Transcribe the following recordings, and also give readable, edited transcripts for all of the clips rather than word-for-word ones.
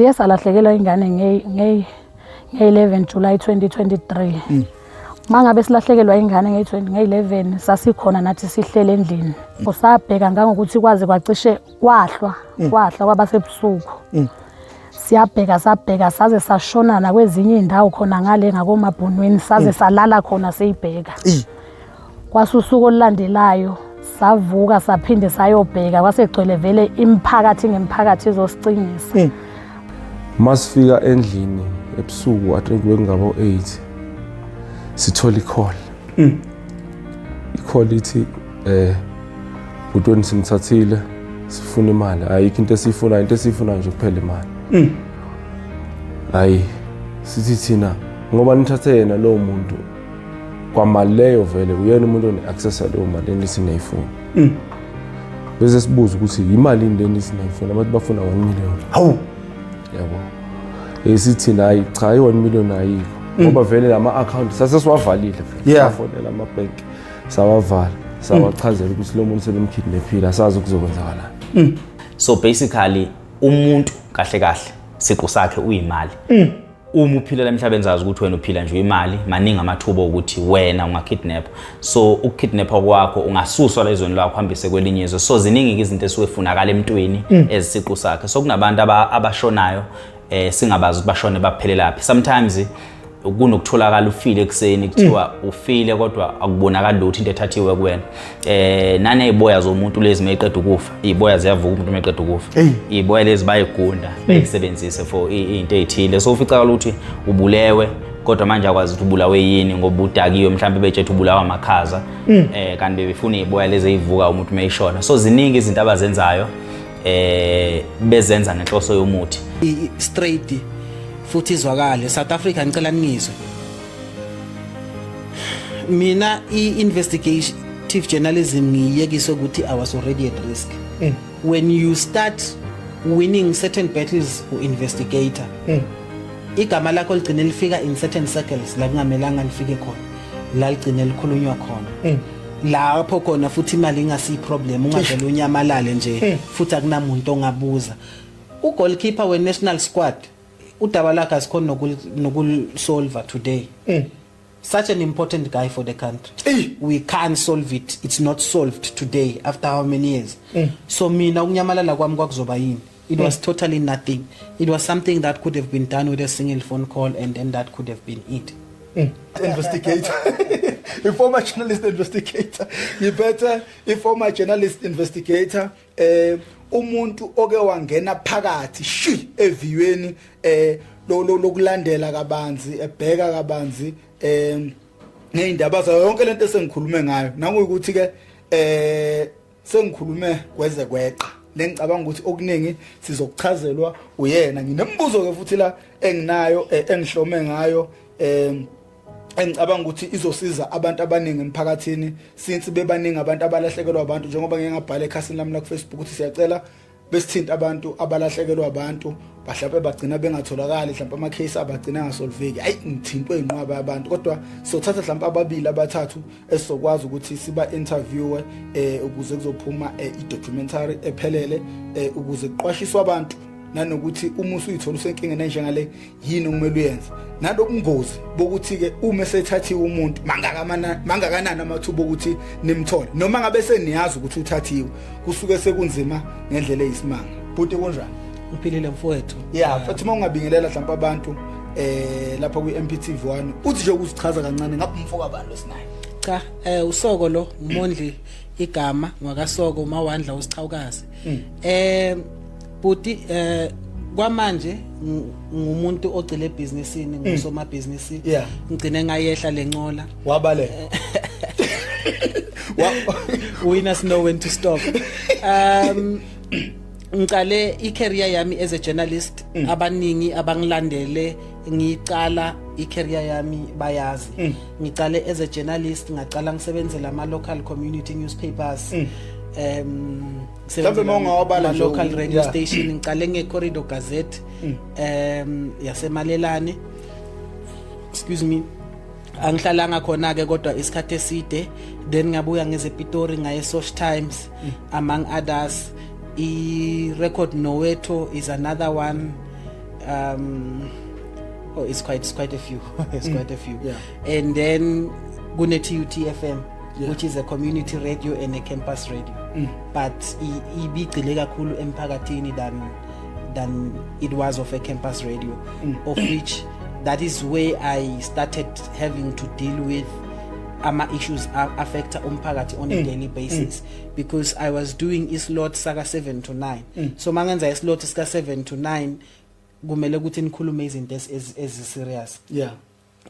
Salahlekelwa ingane nge-11 July 2023. Mangabe silahlekelwa ingane nge-11 sasikhona nathi sihlele endlini. Usabheka ngangokuthi kwaze kwacishe kwahlwa kwabasebusuku. Sabheka saze sashonana kwezinye indawo khona ngale ngakomabhunweni saze salala khona seyibheka. Kwasusuku olulandelayo savuka saphinde sayobheka kwasegcwele vele imiphakathi ngemiphakathi izosicingisa. Masifika endlini ebusuku I think bekungabo 8 sithola i-call. I-call ithi uToni simthathile sifuna imali. Ayikho into esifuna nje kuphela imali. Hayi sithi thina ngoba nithathe yena lo muntu kwamali leyo vele uyena umuntu one-access leyo mali enisingayifuna. Bese sibuza ukuthi imali indeni enisingayifuna abantu bafuna 1 million. Hawu yabo. Sithi nayi cha i1 million ayikho. Ngoba vele lama account sasesiwavalile vele. Safonela ama bank sawavala. Sawachazela ukuthi lo muntu selemkidnaphile asazi ukuzokwenzakala. So basically umuntu kahle siqu sakhe uyimali. Uma uphila emhlabeni zazi ukuthi wena uphila nje imali maningi amathuba ukuthi wena ungakidnap. So ukukidnapha kwakho ungasuswa lezweni lakho hambise kwelinye izwe. So ziningi izinto esufunakala emntweni ezisiqu sakhe. So kunabantu abashonayo singabazi ukuthi bashone baphelela laphi. Sometimes kunokutholakala ufile ekseni kuthiwa ufile kodwa akubonakala lutho into ethathiwe kuwena. Naney'boya zomuntu lezi mayeqeda ukufa, iy'boya ziyavuka umuntu mayeqeda ukufa. Iy'boya lezi bayigunda bayisebenzise for into ey'thile. So ufica ukuthi ubulewe kodwa manje akwazi ukuthi ubulawe yini ngoba udakiwe mhlawumbe bethethe ubulawa amakhaza. Kanti befuna iy'boya lezi ey'vuka umuntu mayishona. So ziningi izinto abazenzayo bezenza ngenhloso yomuthi. Straight futhi izwakale South Africa ngicela ngizwe mina i-investigative journalism ngiyekise ukuthi I was already at risk. When you start winning certain battles u-investigator igama lakho ligcine lifika in certain circles la kungamelanga lifike khona la ligcine likhulunywa khona lapho khona futhi imali ingasi problem ungavele unyamalale nje futhi akunamuntu ongabuza. U-goalkeeper we-national squad udaba lakhe asikhona nokul-solve today. Such an important guy for the country. We can't solve it. It's not solved today after how many years. So mina ukunyamalala kwami kwakuzoba yini. It was totally nothing. It was something that could have been done with a single phone call and then that could have been it. Investigator. A former journalist investigator. You better a former journalist investigator. Umuntu oke wangena phakathi eviyweni lokulandela kabanzi ebheka kabanzi ngeindaba zayo yonke lento esengikhulume ngayo nangokuthi ke sengikhulume kweze kweqa lengicabanga ukuthi okuningi sizokuchazelwa uyena. Nginembuzo ke futhi la enginayo engihlome ngayo engicabanga ukuthi izosiza abantu abaningi emphakathini since bebaningi abantu abalahlekelwa abantu njengoba ngiyengabhala ekhasini lami la ku Facebook ukuthi siyacela besithinta abantu abalahlekelwa abantu bahlape bagcina bengatholakali mhlawumbe ama case abagcina ngasolveki. Hayi ngithintwe inqwaba yabantu kodwa sothatha mhlawumbe ababili abathathu esizokwazi ukuthi siba interviewe ukuze kuzophuma i-documentary ephelele ukuze kuqwashiswe abantu nanokuthi uma usuyithola usenkingeni njengale yini okumele uyenze nalobungozi bokuthi ke uma esethathiwe umuntu mangakanani amathuba ukuthi nimthole noma ngabe seniyazi ukuthi uthathiwe kusuke sekunzima ngendlela eyisimanga. Bhuti kunjani? Uphilile mfowethu. Yeah, futhi mawungabingelela mhlawumbe abantu lapha ku-MPTV1 uthi nje ukusichaza kancane ngabe umfoka bani losinayo. Cha usoko lo Mondli igama ngwakasoko uMawandla usichawukazi. Bhuti kwamanje ngumuntu ogcile ebhizinisini ngusomabhizinisi ngicine ngayehla lencola wabale winners know when to stop. Ngicale i-career yami as a journalist abaningi abangilandele ngicala i-career yami bayazi. Ngicale as a journalist ngaqala ngisebenzela ama local community newspapers local radio station ngicale ngeCorridor Gazette yaseMalelane. Excuse me. Angihlalanga khona ke kodwa isikhathi eside then ngabuya ngezePitori ngaye Source Times among others. I record Noweto is another one. it's quite a few. It's quite a few. Yeah. And then TUT FM, Yeah. which is a community radio and a campus radio. But ibigcile kakhulu emphakathini than it was of a campus radio, of which that is where I started having to deal with issues affect umphakathi on a daily basis, because I was doing islot saka 7 to 9. So mangenza islot saka 7 to 9 kumele ukuthi nikhulume izinto ezi serious, Yeah.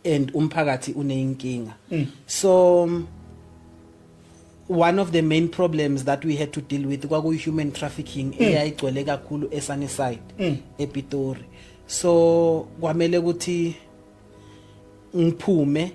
and umphakathi uneyinkinga. So one of the main problems that we had to deal with kwaku human trafficking eyayigcwele kakhulu eSunnyside, ePitori. So kwamele ukuthi ngiphume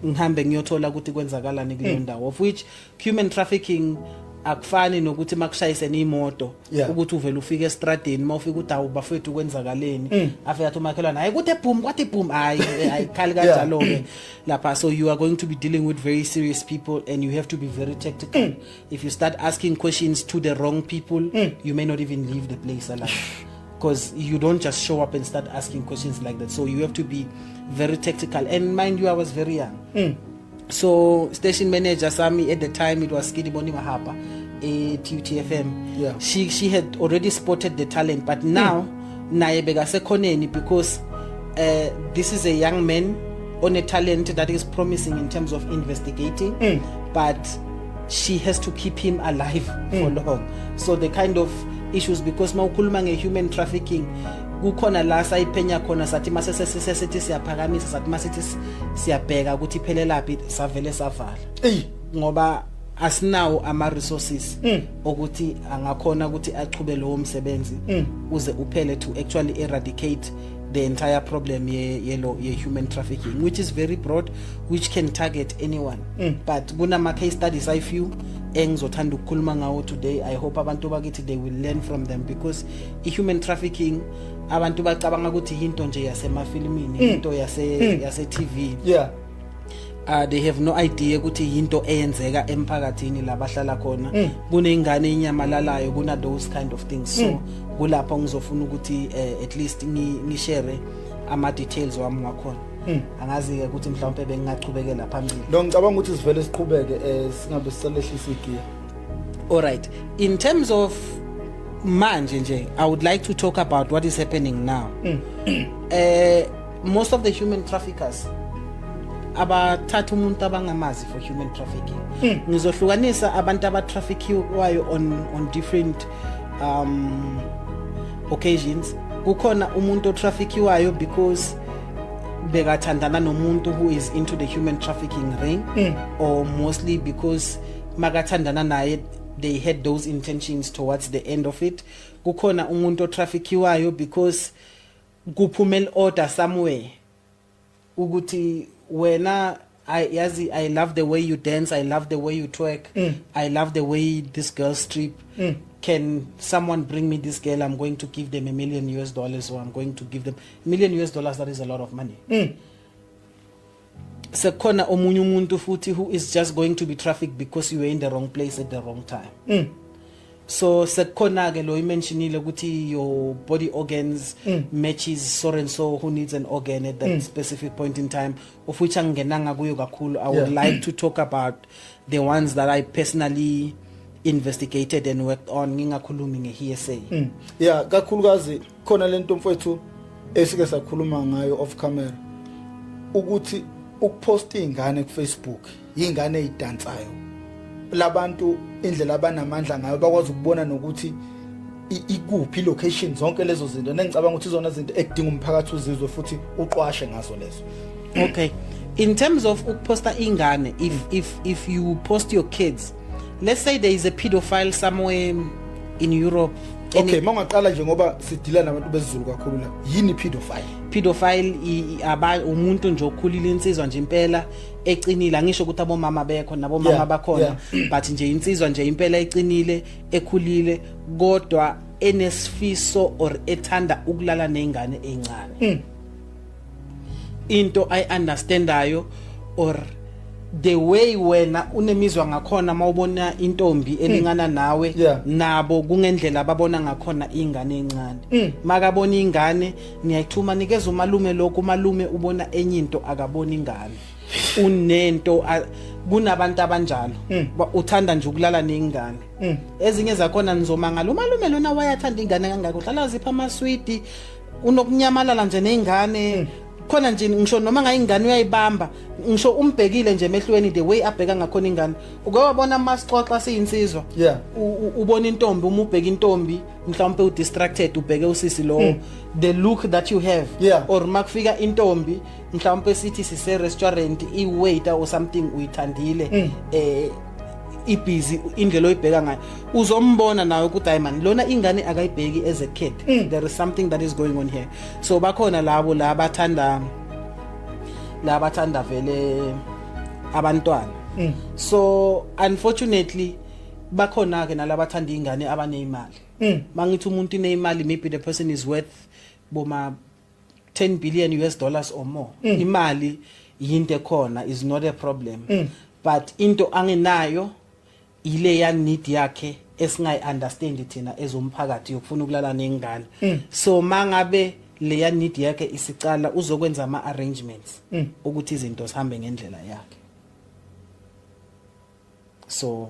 ngihambe ngiyothola ukuthi kwenzakalani kuleyo ndawo, of which human trafficking akufani nokuthi makushayise imoto Yeah. ukuthi uvela ufike estradeni mawufika ukuthi awu bafethu kwenzakaleni, afika athi umakhelwane hayi kuthi boom kwathi boom ayikhali kanjalo ke lapha. So you are going to be dealing with very serious people and you have to be very tactical. If you start asking questions to the wrong people, you may not even leave the place alive, because you don't just show up and start asking questions like that. So you have to be very tactical, and mind you, I was very young. So station manager Sami at the time, it was Skidiboni Mahapa at TUTFM. Yeah. She had already spotted the talent, but now naye bekasekhoneni, because this is a young man on a talent that is promising in terms of investigating, but she has to keep him alive for long. So the kind of issues, because mawukhuluma nge-human trafficking kukhona la sayiphenya khona sathi masesithi siyaphakamisa sathi masithi siyabheka ukuthi iphelelaphi savele savala, ngoba asinawo ama-resources ukuthi angakhona ukuthi achube lowo msebenzi uze uphele to actually eradicate the entire problem ye-human trafficking, which is very broad, which can target anyone. But kunama-case studies I few engizothanda ukukhuluma ngawo today. I hope abantu bakithi they will learn from them, because i-human trafficking abantu bacabanga ukuthi into nje yasemafilimini, into yase-TV. Yeah. They have no idea ukuthi into eyenzeka emphakathini la bahlala khona, kunengane inyamalalayo, kuna those kind of things. So kulapho ngizofuna ukuthi at least ngishare ama details wami ngakhona. Angazi ke ukuthi mhlawumbe bengingachubekela phambili. Lo ngicabanga ukuthi sivele siqhubeke singabe sisalehlisa igiya. All right, in terms of manje nje, I would like to talk about what is happening now. Most of the human traffickers abathatha umuntu abangamazi for human trafficking. Ngizohlukanisa abantu abatraffickiwayo on different occasions. Kukhona umuntu otraffickiwayo because bekathandana nomuntu who is into the human trafficking ring, or mostly because makathandana naye they had those intentions towards the end of it. Kukhona umuntu otraffickiwayo because kuphumela order somewhere ukuthi wena I love the way you dance, I love the way you twerk, I love the way this girl strip. Can someone bring me this girl? I'm going to give them $1 million, or I'm going to give them $1 million. That is a lot of money. Sekhona omunye umuntu futhi who is just going to be trafficked because you were in the wrong place at the wrong time. So sekhona ke lo imentionile ukuthi your body organs matches so and so who needs an organ at that specific point in time, of which angenanga kuyo kakhulu. I would like to talk about the ones that I personally investigated and worked on, ngingakhulumi ngehearsay. Yeah, kakhulukazi khona lento mfowethu esike sakhuluma ngayo off camera, ukuthi ukuposta ingane ku Facebook, ingane ezidansayo, labantu indlela abanamandla ngayo bakwazi ukubona nokuthi ikuphi location zonke lezo zinto. Nengicabanga ukuthi izona zinto ekudinga umphakathi uzizwe futhi uqwashe ngazo lezo. Okay, in terms of ukuposta ingane, if you post your kids, let's say there is a pedophile somewhere in Europe. Okay, mangaqala nje ngoba sidila nabantu bezizulu kakhulu la. Yini pedophile? Pedophile umuntu nje okhulile insizwa nje impela ecinile, angisho ukuthi abomama bekho nabomama bakhona, but nje insizwa nje impela ecinile ekhulile kodwa enesifiso or ethanda ukulala nezingane ezincane. Into I understandayo or the way wena unemizwa ngakhona mawubona intombi elingana nawe nabo kungendlela ababona ngakhona ingane encane makabona ingane niyayithuma nikeza umalume lokho umalume ubona enye into akabona ingane unento kunabantu abanjalo uthanda nje ukulala nengane ezinye zakhona nizomangala umalume lona wayathanda ingane kangaka uhlala zipha amaswidi unokunyamalala nje nengane khona nje ngisho noma ngayingane uyayibamba ngisho umbhekile nje emehlweni the way abheka ngakhona ingane ukubona masixoxa siyinsizwa ubona intombi uma ubheka intombi mhlawumbe u distracted ubheke usisi lo the look that you have or makufika intombi mhlawumbe sithi sise restaurant I waiter or something uyithandile ibusy indlela oyibheka ngayo uzombona nawe ukuthi hayi man lona ingane akayibheki as a kid there is something that is going on here so bakhona labo labathanda vele abantwana so unfortunately bakhona ke nalabathanda ingane abanezimali mangithi umuntu unemali maybe the person is worth boma 10 billion US dollars or more imali yinto ekhona is not a problem but into angenayo ile ya need yakhe esingayi understand thina ezomphakathi yokufuna ukulala nengane so mangabe le ya need yakhe isicala uzokwenza ama arrangements ukuthi izinto zihambe ngendlela yakhe so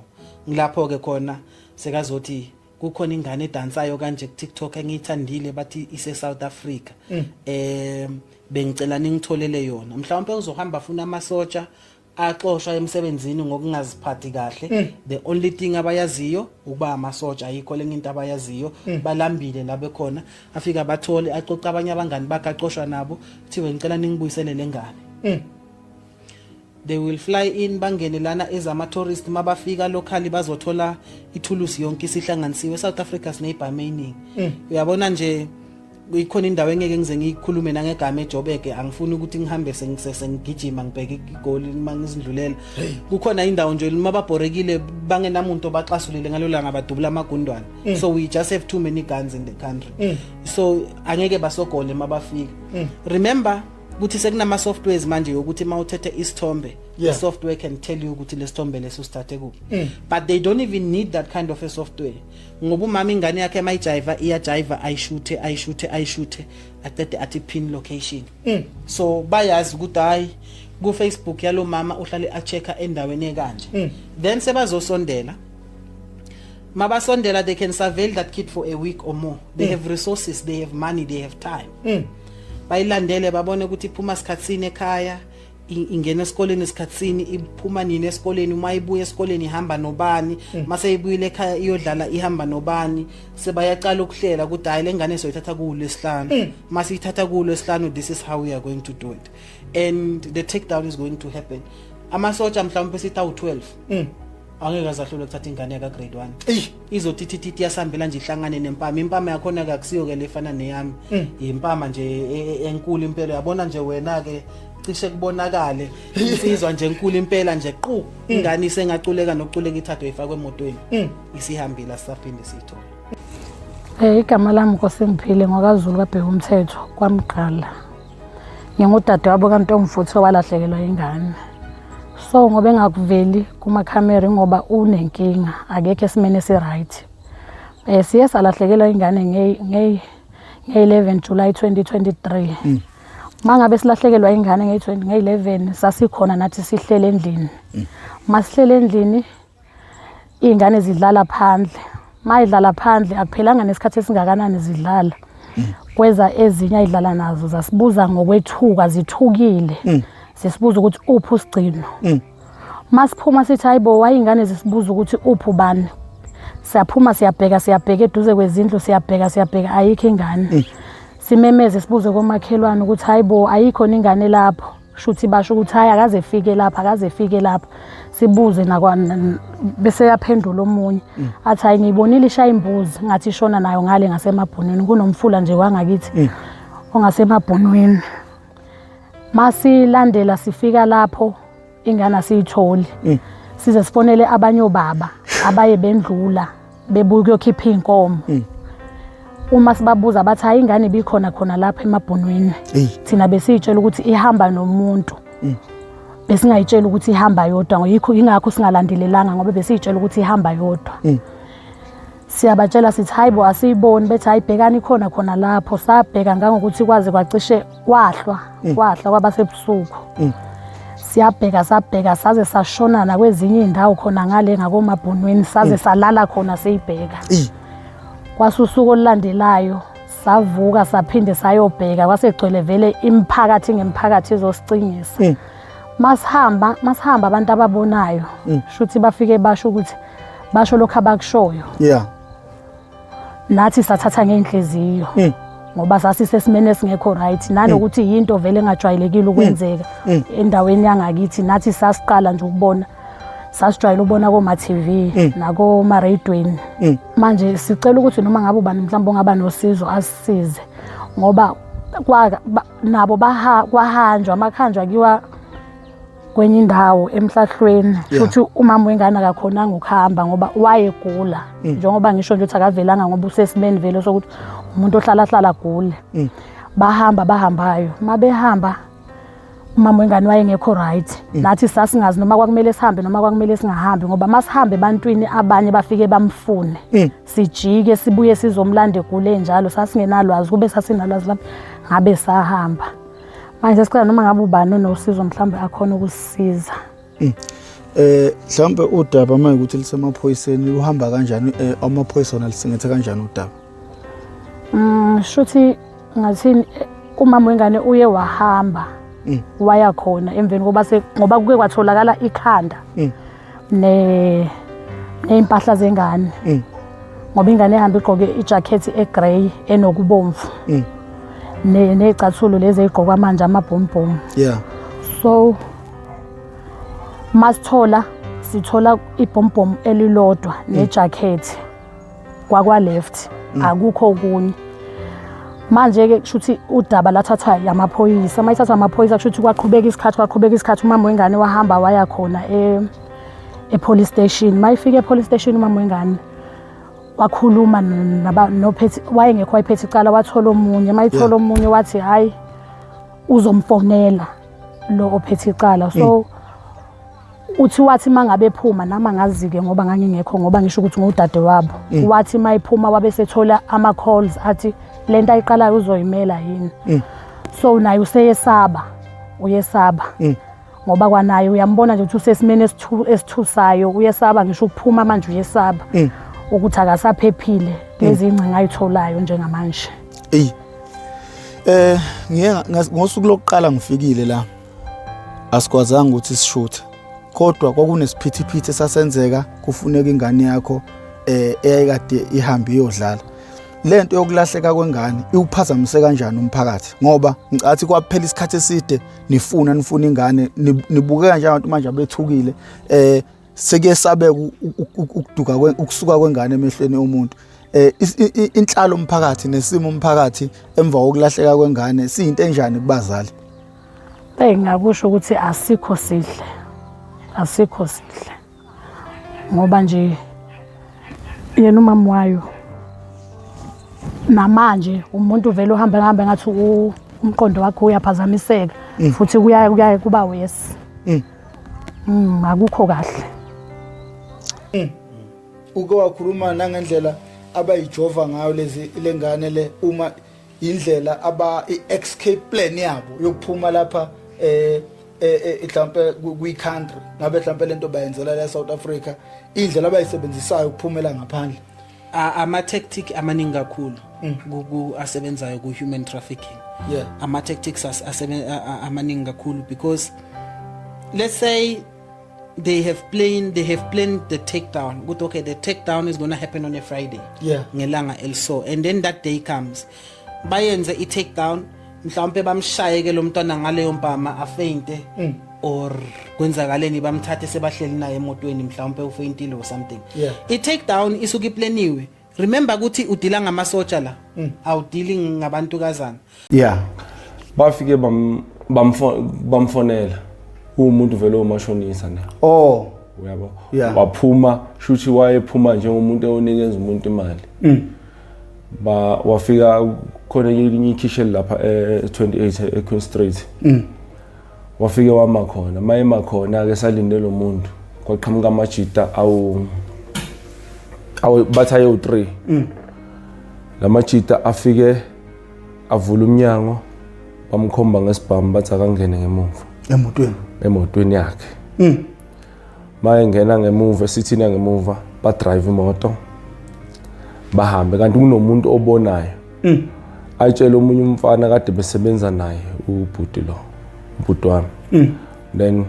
ngilapho ke khona sekazothi kukhona ingane edansayo kanje ku TikTok engiyithandile bathi ise South Africa bengicela ningitholele yona mhlawumbe uzohamba afuna amasotsha axoshwa emsebenzini ngokungaziphathi kahle the only thing abayaziyo ukuba amasotsha ayikho lenye into abayaziyo balambile labe khona afika bathole axoxa abanye abangani bakaxoshwa nabo kuthiwe ngicela ningibuyisele lengane they will fly in bangene lana ezama tourist mabafika locally bazothola ithulusi yonke isihlanganisiwe South Africa sine mining uyabona nje ikhona indawo engeke ngize ngikhulume nangegama eJobeke angifuni ukuthi ngihambe sengigijima ngibheke igoli mangizindlulela kukhona indawo nje mababhorekile bangenamuntu baxasulile ngalolanga badubula amagundwane so we just have too many guns in the country so angeke basogole mabafika remember ukuthi sekunama softwares manje ukuthi mawuthethe isithombe the software can tell you ukuthi lesithombe leso sithathe kuphi but they don't even need that kind of a software ngoba umama ingane yakhe mayijiva iyajiva ayishuthe atete athi pin location so bayazi ukuthi hayi ku Facebook yalo mama uhlale achecka endaweni ekanje then sebazosondela mabasondela they can surveil that kid for a week or more they have resources they have money they have time bayilandele babone ukuthi iphuma sikhatsini ekhaya ingena esikoleni esikhatsini iphuma nini esikoleni uma ibuye esikoleni ihamba nobani mase ibuyile ekhaya iyodlala ihamba nobani sebayaqala ukuhlela ukuthi hayi lengane soyithatha kulo lesihlanu mase ithatha kulo lesihlanu this is how we are going to do it and the takedown is going to happen amasotsha mhlawumbe sithi awu12 angeke azahlule ukuthatha ingane yaka grade 1 izothi titi yasambela nje ihlangane nempama impama yakhona akusiyo ke lefana neyami impama nje enkulu impela yabona nje wena ke cishe kubonakale isizwa nje enkulu impela nje qhu ingane isengaculeka nokuculeka ithathwe ifakwe emotweni isihambile saphinde sithola igama lami Nkosingiphile ngokaZulu kaBheka umthetho kwamqala ngingudade wabo kaNtomfuthi walahlekelwa ingane so ngoba engakuveli kuma camera ngoba unenkinga akekho esimene se right siye salahlekelwa ingane nge 11 July 2023 mangabe silahlekelwa ingane nge 11 sasikhona nathi sihlele endlini masihlele endlini ingane zidlala phandle mayidlala phandle akuphelanga nesikhathi esingakanani zidlala kweza ezinye ayidlala nazo zasibuza ngokwethuka zithukile sisibuza ukuthi uphi usigcino masiphuma sithi hayibo wayingane zisibuza ukuthi uphi bani siyaphuma siyabheka eduze kwezindlu siyabheka ayikho ingane simemeze sibuze komakhelwane ukuthi hayibo ayikho ingane lapho shuthi basho ukuthi hayi akaze fike lapha sibuze nakwana bese yaphendula omunye athi hayi ngibonile ishaya imbuzi ngathi ishona nayo ngale ngasemabhonweni kunomfula nje wangakithi ongasemabhonweni masilandela sifika lapho ingane asiyitholi size sifonele abanye obaba abaye bendlula bebuke yokhipha inkomo uma sibabuza bathi hayi ingane ibikhona khona lapha emabhonweni thina besitshela ukuthi ihamba nomuntu besingayitshela ukuthi ihamba yodwa ingakho singalandelelanga ngoba besiyitshela ukuthi ihamba yodwa. Siyabatshela sithi hayibo asiyiboni bethi hayibhekani khona lapho sabheka ngangokuthi kwaze kwacishe kwahlwa kwabasebusuku. Sabheka saze sashonana kwezinye indawo khona ngale ngakomabhunweni saze salala khona seyibheka. Kwasusuku olulandelayo savuka saphinde sayobheka kwasegcwele vele imiphakathi ngemiphakathi izosicingisa. Masihamba abantu ababonayo shuthi bafike basho ukuthi basho lokho abakushoyo. Nathi sathatha ngenhliziyo ngoba sasisesimene esingekho right nanokuthi yinto vele engajwayelekile ukwenzeka endaweni yangakithi nathi sasiqala nje ukubona sasijwayele ubona koma TV nakoma radioweni. Manje sicela ukuthi noma ngabe ubani mhlawumbe ongaba nosizo asisize ngoba nabo kwahanjwa amakhanjwa kiwa kwenye indawo emhlahlweni futhi umama wengane akakhonanga ukuhamba ngoba wayegula njengoba ngisho nje ukuthi akavelanga ngoba usesimeni vele sokuthi umuntu ohlala agule. Bahambayo mabehamba umama wengane wayengekho right nathi sasingazi noma kwakumele sihambe noma kwakumele singahambi ngoba masihambe ebantwini abanye bafike bamfune sijike sibuye sizomlanda egule njalo sasingenalwazi kube sasinalwazi lapho ngabe sahamba. Manje sicela noma ngabe ubani onosizo mhlawumbe akhona ukusisiza. Mhlawumbe udaba manje ukuthi lisemaphoyiseni luhamba kanjani amaphoyisa nalisingethe kanjani udaba? Shuthi ngathini umama wengane uye wahamba waya khona emveni ngoba kuke kwatholakala ikhanda neimpahla zengane ngoba ingane ehamba igqoke ijacket egrey enokubomvu nezicathulo lezi ezigqokwa manje amabhombhomu. So sithola ibhombhomu elilodwa nejacket kwakwa left akukho okunye. Manje ke kushuthi udaba lathathwa yamaphoyisa mayithatha amaphoyisa kushuthi kwaqhubeka isikhathi umama wengane wahamba waya khona police station. Mayifika police station umama wengane wakhuluma nophethe wayengekho wayiphethe icala wathola omunye mayithola omunye wathi hayi uzomfonela lo ophethe icala. So wathi mangabe ephuma nama ngazike ngoba ngangingekho ngoba ngisho ukuthi ngudade wabo wathi mayiphuma wabe sethola ama calls athi lento ayiqalayo uzoyimela yini. So naye uyesaba ngoba kwanaye uyambona nje ukuthi usesimene esithusayo uyesaba ngisho ukuphuma manje uyesaba ukuthi akasaphephile lezi ingcinga ayitholayo njengamanje. Ngosuku lokuqala ngifikile la asikwazanga ukuthi sishuthe kodwa kwakunesiphithiphithi esasenzeka kufuneka ingane yakho eyayikade ihambe iyodlala. Lento yokulahleka kwengane iwuphazamise kanjani umphakathi ngoba ngicathi kwaphela isikhathi eside nifuna ingane nibukeka nje abantu manje abethukile sekuyesabeka ukusuka kwengane emehlweni omuntu. Inhlalo umphakathi nesimo umphakathi emva kokulahleka kwengane siyinto enjani kubazali? Ngakusho ukuthi asikho sihle ngoba nje yena umama wayo namanje umuntu vele uhamba ngathi umqondo wakhe uyaphazamiseka futhi kuyaye kuba wesi. Akukho kahle. Uke wakhuluma nangendlela abayijova ngayo lengane le uma indlela escape plan yabo yokuphuma lapha mhlambe kwi-country ngabe mhlambe lento bayenzela la South Africa indlela abayisebenzisayo ukuphumela ngaphandle. Ama-tactic amaningi kakhulu asebenzayo ku-human trafficking. Ama-tactics amaningi kakhulu because let's say they have planned the takedown. Okay, the takedown is going to happen on a Friday. Ngelanga elso and then that day comes. Bayenze i-takedown mhlawumbe bamshaye ke lo mntwana ngaleyo mpama afeinte or kwenzakaleni bamthathe sebahleli naye emotweni mhlawumbe ufeintile or something. I-takedown isuke iplaniwe. Remember ukuthi udila ngamasotsha la awudili ngabantu kazana. Bafike bamfonela umuntu vele omashonisa ne. Uyabo. Waphuma shuthi wayephuma njengomuntu onikeza umuntu imali. Wafika khona elinye ikhishi lapha 28 eQueen Street. wafike wama khona mayema khona ke salinde lo muntu kwaqhamuka amajita awu bathaye u3 lamajita afike avula umnyango bamkhomba ngesibhamu bathi akangene ngemuva emotweni yakhe maye ngena ngemuva esithina ngemuva ba drive imoto bahambe kanti kunomuntu obonayo ayitshela omunye umfana kade besebenza naye ubhuti lo ubhuti wami then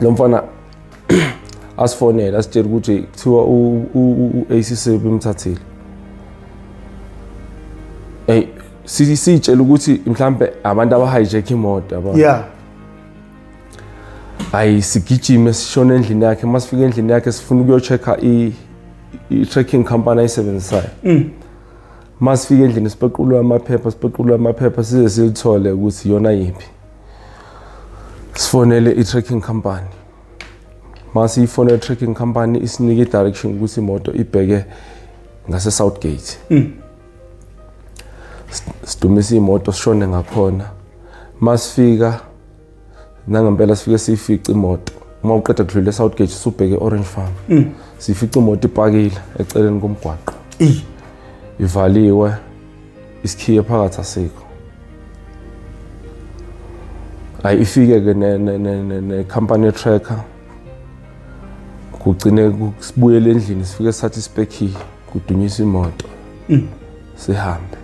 lo mfana asifonela asitshela ukuthi kuthiwa u-ACC bimthathile sitshela ukuthi mhlambe abantu abahijack imoto yabo hayi sigijime sishona endlini yakhe masifika endlini yakhe sifuna ukuyochecka i-tracking company ayisebenzisayo masifika endlini sipequlwa amaphepha size silithole ukuthi yona yipi sifonele i-tracking company masiyifonele i-tracking company isinike i-direction ukuthi imoto ibheke ngase Southgate sidumisa imoto sishone ngakhona masifika nangempela sifike siyifica imoto uma uqeda kudlula eSouthgate subheke Orange Farm sifica imoto ipakile eceleni komgwaqo ivaliwe isikhiye phakathi asikho ayi ifike ke ne company tracker kugcine kusibuyele endlini sifike sathi speki kudunyisa imoto sihambe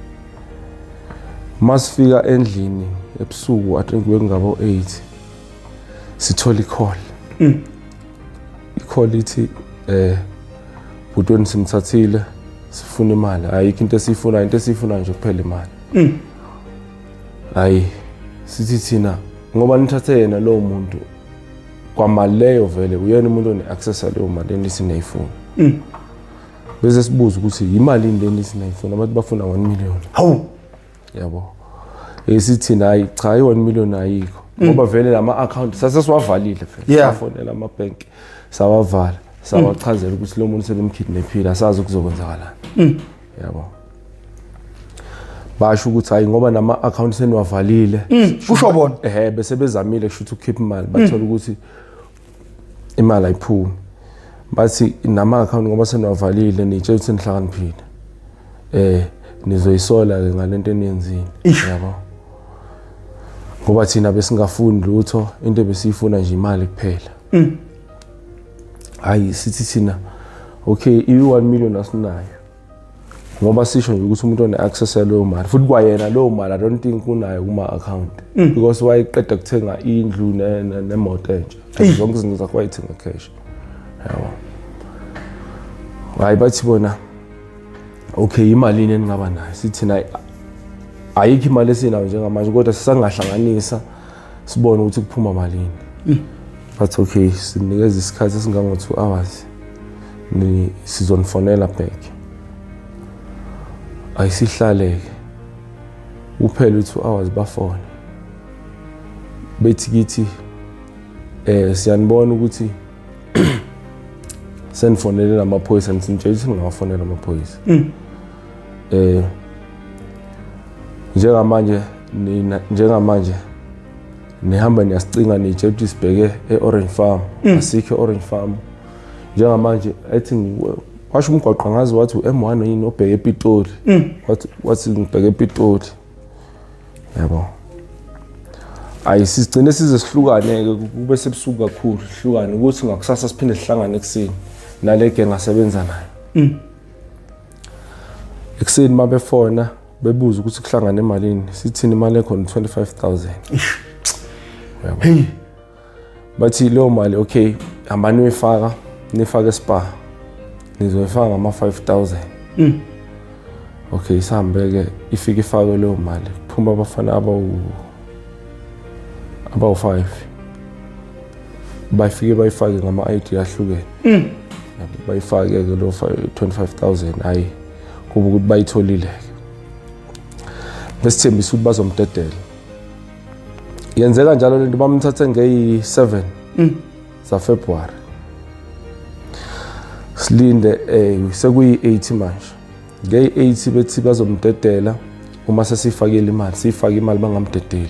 masifika endlini ebusuku I think bekungabo 8 sithola i-call ithi Butweni simthathile sifuna imali ayikho into esifuna nje kuphela imali hayi sithi thina ngoba nithathe yena lo muntu kwamali leyo vele uyena umuntu one-access leyo mali enisinayifuna bese sibuza ukuthi imali indeni sinayifuna abantu bafuna 1 million hawu yabo esithi hayi cha i1 million ayikho ngoba vele lama account sasesiwavalile vele safonela ama bank sawavala sawachazela ukuthi lo muntu sebemkidnaphile asazi ukuzokwenzakalani yabo basho ukuthi hayi ngoba nama accounts seniwavalile kusho bona bese bezamile kusho ukuthi ukhipha imali bathola ukuthi imali ayiphumi bathi nama account ngoba seniwavalile nitshela ukuthi nihlakaniphile nizoyisola ke ngalento eniyenzini yabo ngoba thina besingafuni lutho into besifuna nje imali kuphela hayi sithi thina okay i1 million asinayo ngoba sisho nje ukuthi umuntu one-access leyo mali futhi kwayena leyo mali I don't think unayo kuma account because wayeqeda kuthenga indlu nemoto entsha zonke izinto zakhe wayithenga cash yabo hayi bathi bona okay imali eningaba nayo sithi nayi ayikho imali esinayo njengamanje kodwa sisangahlanganisa sibone ukuthi kuphuma malini but okay sinikeza isikhathi esingango 2 hours ni sizonifonela back ayisihlaleke uphela 2 hours bafone bethi kithi siyanibona ukuthi senifonele namaphoyisa nisintshe ukuthi ningafonela amaphoyisa njengamanje nihamba niyasicinga nitshela ukuthi sibheke eOrange Farm asikho Orange Farm njengamanje I think washo umgwaqo ngazi wathi uM1 yini obheke ePitoli wathi ngibheke ePitoli yabo ayisizigcine size sihlukane ke kube sebusuku kakhulu sihlukane ukuthi ngakusasa siphinde sihlangane ekseni naleke ngasebenza nayo ekseni mabefona bebuza ukuthi kuhlangane emalini sithini imali ekhona 25,000 hey bathi leyo mali okay hamba niwefaka nifake spa nizoyifaka ama 5,000 okay sihambe ke ifike ifake leyo mali kuphuma abafana abawu5 bayifike bayifake ngama ID ahlukene bayifake ke lo 25,000 hayi kuba ukuthi bayitholile besithembisa ukuthi bazomdedela yenzeka njalo lento bamthathe ngeyi7 za February silinde sekuyi 80 manje ngeyi 80 bethi bazomdedela uma sesifakile imali sifaka imali bangamdedeli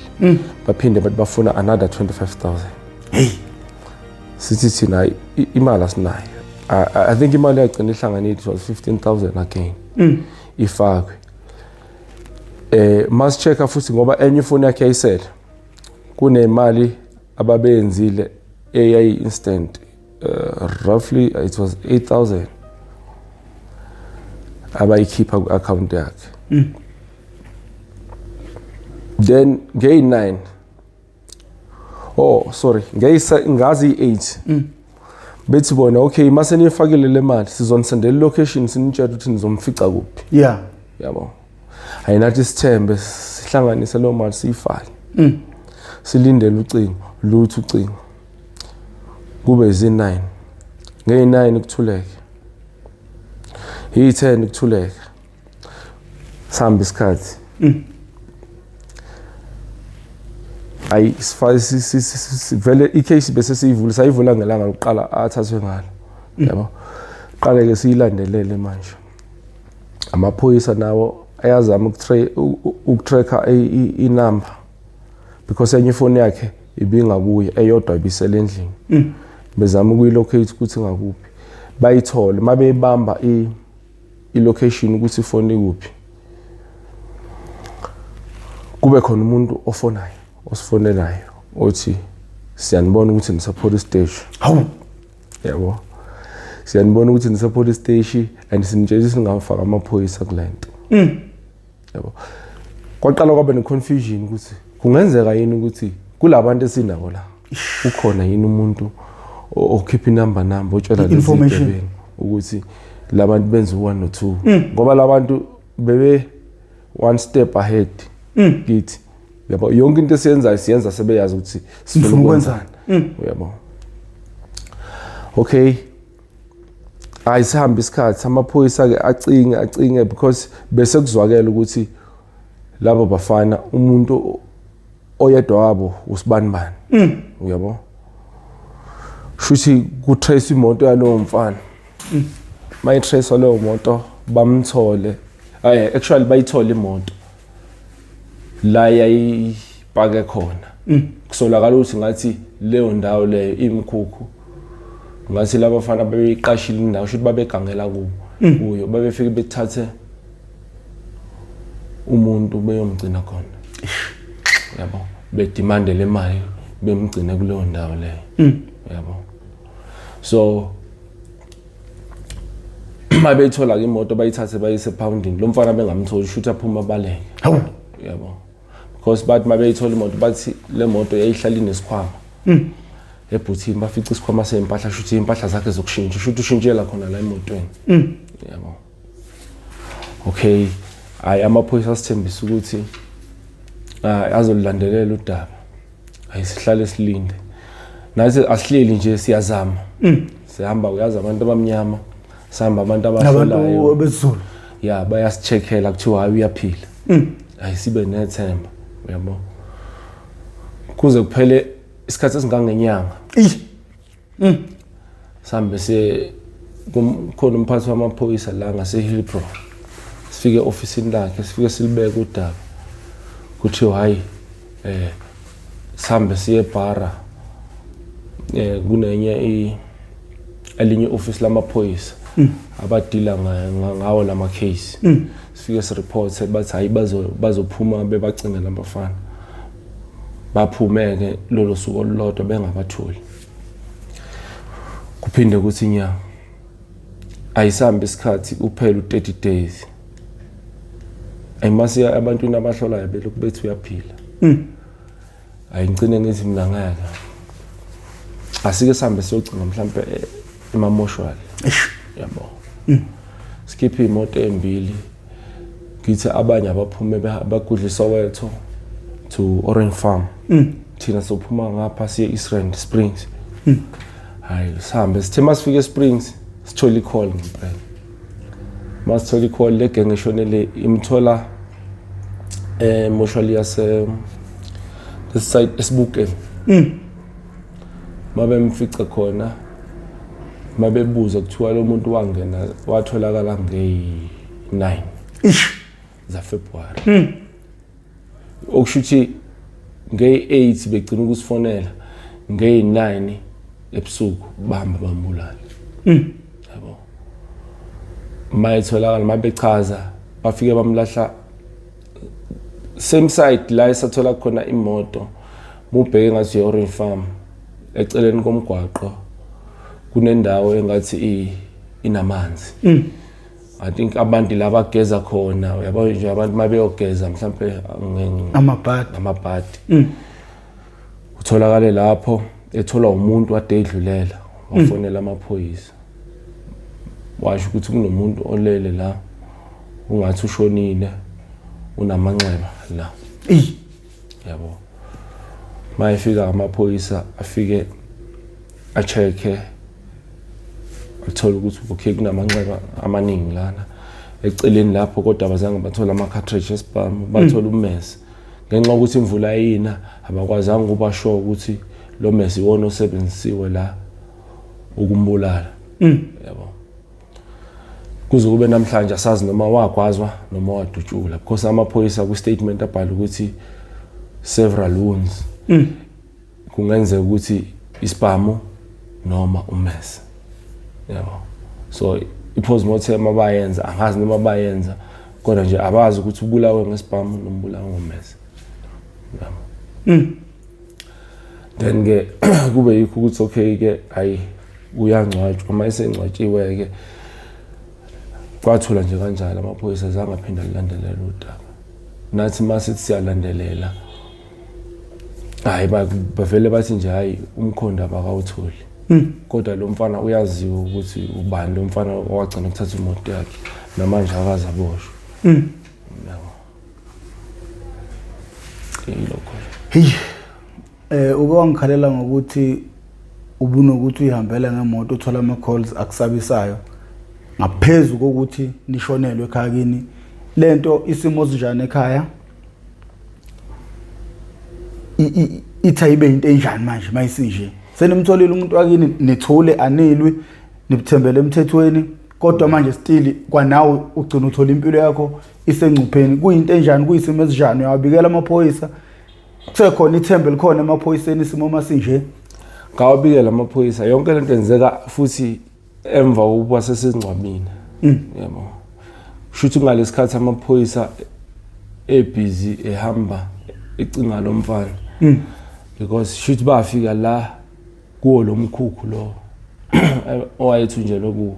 baphinde bathi bafuna another 25,000. Hey, Sithi thina imali asinayo. I think imali yagcina ihlanganile, it was 15,000 again. Ifakwe. Must check futhi ngoba enye phone yakhe yayisele. Kunemali ababeyenzile AI instant. Roughly it was 8,000. Abayikhipha ku account yakhe. Then ngey 9. Oh sorry, ngazi 8. Bethi bona okay mase niyifakile le mali sizonisendela location sinitshela ukuthi nizomfica kuphi. yeah. Yabo. Ayinathi sithembe sihlanganise lo mali siyifake. Silindele ucingo, lutho ucingo. Kube izi9. Ngey9 kuthuleke. Yi10 kuthuleke. Sihamba isikhathi. Ayi vele icase bese siyivula sayivula ngelanga lokuqala athathwe ngalo. Yabo. Qale ke siyilandelele manje. Amaphoyisa nawo ayazama ukutracker inumber because enye phone yakhe ibingakuye eyodwa ibisele endlini. Bezama ukuyilocate ukuthi ngakuphi. Bayithole mabeyibamba ilocation ukuthi phone ikuphi. Kube khona umuntu ofonayo osifonelayo othi siyanibona ukuthi nisa police station. Hawu. Yabo. Siyanibona ukuthi nisa police station and sinitshela singafaka amaphoyisa kulento. Yabo. Kwaqala kwaba neconfusion ukuthi kungenzeka yini ukuthi kulabantu esinabo la ukhona yini umuntu okhipha inumber otshela information ukuthi labantu benza 1 no 2 ngoba labantu bebe one step ahead kithi. Yabo yonke into esiyenzayo siyenza sebeyazi ukuthi sifuna ukwenzani. Uyabo. Okay. Ayisihamba isikhathi amaphoyisa ke acinge because bese kuzwakela ukuthi labo bafana umuntu oyedwa wabo usibanibani. Uyabo. Shuthi ku trace imoto yalowo mfana. Mayi trace leyo moto bamthole. Actually bayithole imoto. La yayipake khona. Kusolakala ukuthi ngathi leyo ndawo leyo imkhukhu. Ngathi labafana babeyiqashile indawo shothi babegangela kuyo babefike bethathe umuntu beyomgcina khona. Yabo. Bedimande le mali bemgcine kuleyo ndawo leyo. Yabo. So mabeyithola ke imoto bayithathe bayise pounding lo mfana bengamtholi shothi aphuma baleke. Hawu. Yabo. Because bathi mabeyithola imoto bathi le moto yayihlala inesikhwama. Ebhuthini bafica isikhwama sempahla shothi impahla zakhe zokushintsha shothi ushintshela khona la emotweni. Yabo. Okay. Hayi amaphoyisa asithembisa ukuthi azolilandelela udaba. Ayisihlale silinde. Nathi asihleli nje siyazama. Sihamba uyazi abantu abamnyama, sihamba abantu abahlolayo. Abantu bezulu. Yeah, bayasicheckela kuthiwa hayi uyaphila. Ayisibe nethemba, uyabo. Kuze kuphele isikhathi esingangenyanga. Sambe khona umphathi wamaphoyisa la ngase Hillbrow. Sifike officeini lakhe, sifike silibeke udaba. Kuthiwa hayi sambe siye eBara. Kunenye elinye office lamaphoyisa abadila ngawo lama case. Sifike si report bathi hayi bazophuma bebacinga labafana. Baphumeke lolo suku olulodwa bengabatholi. Kuphinde ukuthi inyanga ayisambe isikhathi uphela u30 days. Ayimasi abantu nabahlolayo belokhu bethi uyaphila. Ayingcine ngithi mina ngeke. Asike sihambe siyogcina mhlambe emamoshwali. Yabo. Skiphi imoto embili. Kithi abanye abaphume bagudla Soweto to Orange Farm. Thina sophuma ngapha siye Eastern Springs. Hayi sihambe sithe masifike Springs sithola icall ngempela. Masithola icall le gang eshonele imthola moshwali yase the site esibukeni. Mabemfica khona mabebuza kuthiwa lo muntu wangena watholakala nge9 za February. okushuthi nge-8 begcina ukusifonela nge-9 ebusuku bahamba bambulala yabo mayitholakala mabechaza bafike bamlahla same site la esathola khona imoto mubheke ngathi Orange Farm eceleni komgwaqo kunendawo engathi inamanzi I think abantu laba geza khona uyabona nje abantu mabeyogeza mhlambe amabhadi utholakale lapho ethola umuntu ade edlulela wafonela amaphoyisa washo ukuthi kunomuntu olele la ungathi ushonile unamanxeba la yabo mayifika amaphoyisa afike a-check uthola ukuthi okay kunamanxeba amaningi lana eceleni lapho kodwa bazange bathola ama-cartridge espam bathola ummese ngenxa ukuthi imvula yina abakwazanga ukuba sure ukuthi lo mese iwona osebenzisiwe la ukumbulala yabo kuze kube namhlanje asazi noma wagwazwa noma wadutshula because amaphoyisa ku statement abhala ukuthi several wounds kungenzeka ukuthi ispamu noma ummese yabo so i-postmortem abayenza angazi noma bayenza kodwa nje abazi ukuthi ubulawe ngespamu noma ubulawe ngommese yabo then ke kube yikho ukuthi okay ke ayi uyangcwatshwa mayisengcwatshiwe ke kwathula nje kanjalo amaphoyisa zangaphinda lilandelela udaba nathi masithi siyalandelela hayi bavele bathi nje hayi umkhondo abakawutholi kodwa lo mfana uyaziwa ukuthi ubani lo mfana owagcina ukuthatha imoto yakhe namanje akaze aboshwe yabo ilokho uke wangikhalela ngokuthi ubunokuthi uyihambele ngemoto uthola ama-calls akusabisayo ngaphezulu kokuthi nishonelwe ekhaya kini lento isimo sinjani ekhaya ithayibe into enjani manje mayisinje senimtholile umuntu wakini nithule anilwi nibthembele emthethweni kodwa manje still kwanawe ugcina uthola impilo yakho isengcupheni kuyinto enjani kuyisimo esinjani uyabikela amaphoyisa kusekhona ithembe likhona emaphoyiseni isimo masinje ngawabikela amaphoyisa yonke lento enzeka futhi emva ukuba sesingcwabini yabo shuthi ngalesikhathi amaphoyisa ebusy ehamba icinga lo mfana because shuthi bafika la kuwo lo mkhukhu lo owayethunjelwe kuwo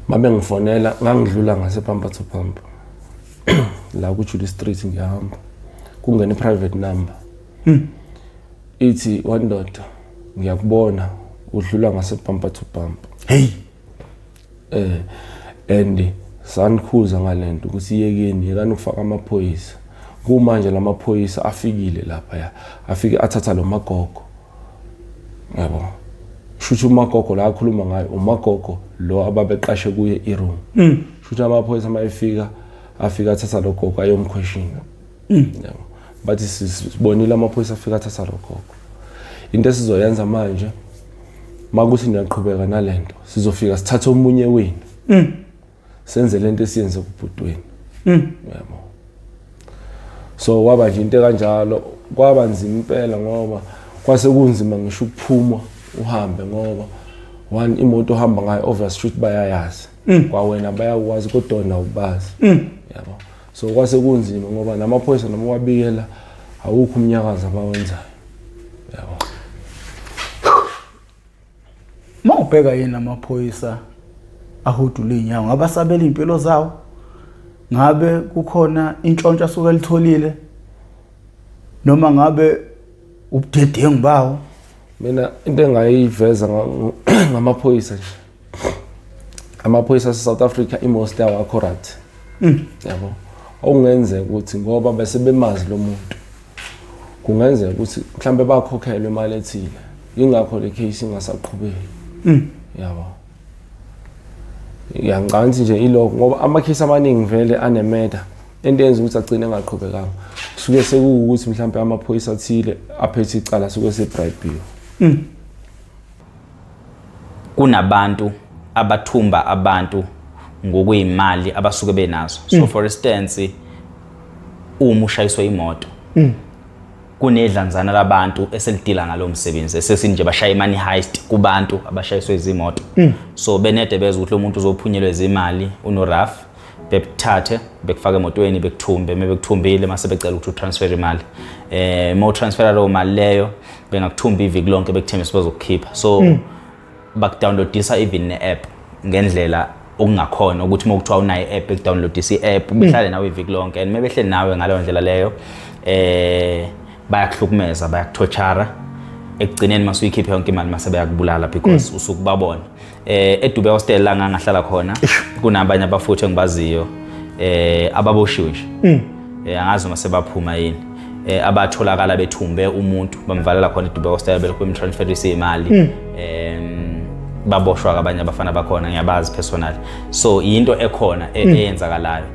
mabe ngifonela ngangidlula ngasephampa to phampa la ku Julie Street ngiyahamba kungena i-private number ithi wandoda ngiyakubona udlula ngasephampa to phampa hey and sanikhuza ngalento ukuthi iyekeni yekani ukufaka amaphoyisa kumanje lamaphoyisa afikile lapha ya afike athatha lo magogo yabo shuthi umagogo la akhuluma ngayo umagogo lo ababeqashe kuye iroom shuthi amaphoyisa mayefika afika athatha lo gogo ayomquestion yabo bathi sibonile amaphoyisa afika athatha lo gogo into esizoyenza manje makuthi niyaqhubeka nalento sizofika sithathe omunye wenu senze lento esiyenze kubhutweni yabo so kwaba nje into kanjalo kwaba nzima impela ngoba kwase kunzima ngisho ukuphuma uhambe ngoba one imoto ohamba ngayo over street bayayazi kwawena bayakwazi kodwa na ubazi yabo so kwase kunzima ngoba namaphoyisa noma wabikela awukho umnyakazo abawenzayo yabo mawubheka yena amaphoyisa ahudula inyawo ngabasabela impilo zawo ngabe kukhona intshontsha asuka litholile noma ngabe ubudedengu bawo mina into engayiveza ngamaphoyisa nje amaphoyisa eSouth Africa imost yawo corrupt yabo okungenzeka ukuthi ngoba bese bemazi lo muntu kungenzeka ukuthi mhlambe bakhokhelwe imali ethile ingakho le case ingasaqhubeki yabo yanganzi nje iloko ngoba amakhisi amaningi vele anemeda into yenza ukuthi agcine engaqhubekanga kusuke sekuwukuthi mhlambe amaphoyisa athile aphethe icala suke sebribeyo kunabantu abathumba abantu ngokuyimali abasuke benazo so for instance uma ushayiswe imoto kunedlanzana labantu eselidila ngalo msebenzi esesithi nje bashaya imani heist kubantu abashayiswe izimoto so benede beza ukuthi lo muntu uzophunyelwa izimali unoraf bekuthathe bekufaka emotweni bekuthumbe mebekuthumbile mase becela ukuthi utransfer imali mo transfer lo mali leyo bengakuthumba iviki lonke bekuthemba sibazokukhipha so bakudownloadisa even ne-app ngendlela okungakhona ukuthi mokuthiwa unayo i-app ekudownloadisa i-app behlale nawe iviki lonke and mebehleli nawe ngaleyo ndlela leyo bayakuhlukumeza bayakuthochara ekugcineni mase uyikhiphe yonke imali mase bayakubulala because usuku babona eDube hostel la ngangahlala khona kunabanye abafuthi engibaziyo ababoshiwe nje angazi mase baphuma yini abatholakala bethumbe umuntu bamvalela khona eDube hostel belokhu bemtransferisa imali baboshwa abanye abafana bakhona ngiyabazi personal so into ekhona eyenzakalayo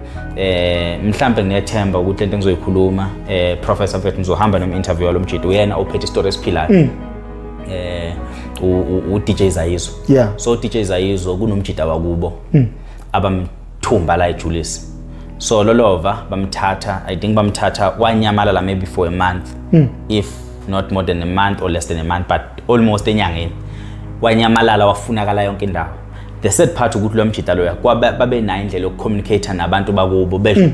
mhlambe nginethemba ukuthi lento engizoyikhuluma professor Mfethu ngizohamba noma interview yalo mjidi uyena ophethe story esiphilayo u DJ Zayizo so DJ Zayizo kunomjida wakubo abamthumba la eJulius so lolova bamthatha I think bamthatha wanyamalala maybe for a month if not more than a month or less than a month but almost enyangeni wanyamalala wafunakala yonke indawo the sad part ukuthi lo mjida lo babe nayo indlela yokucommunicate nabantu bakubo besho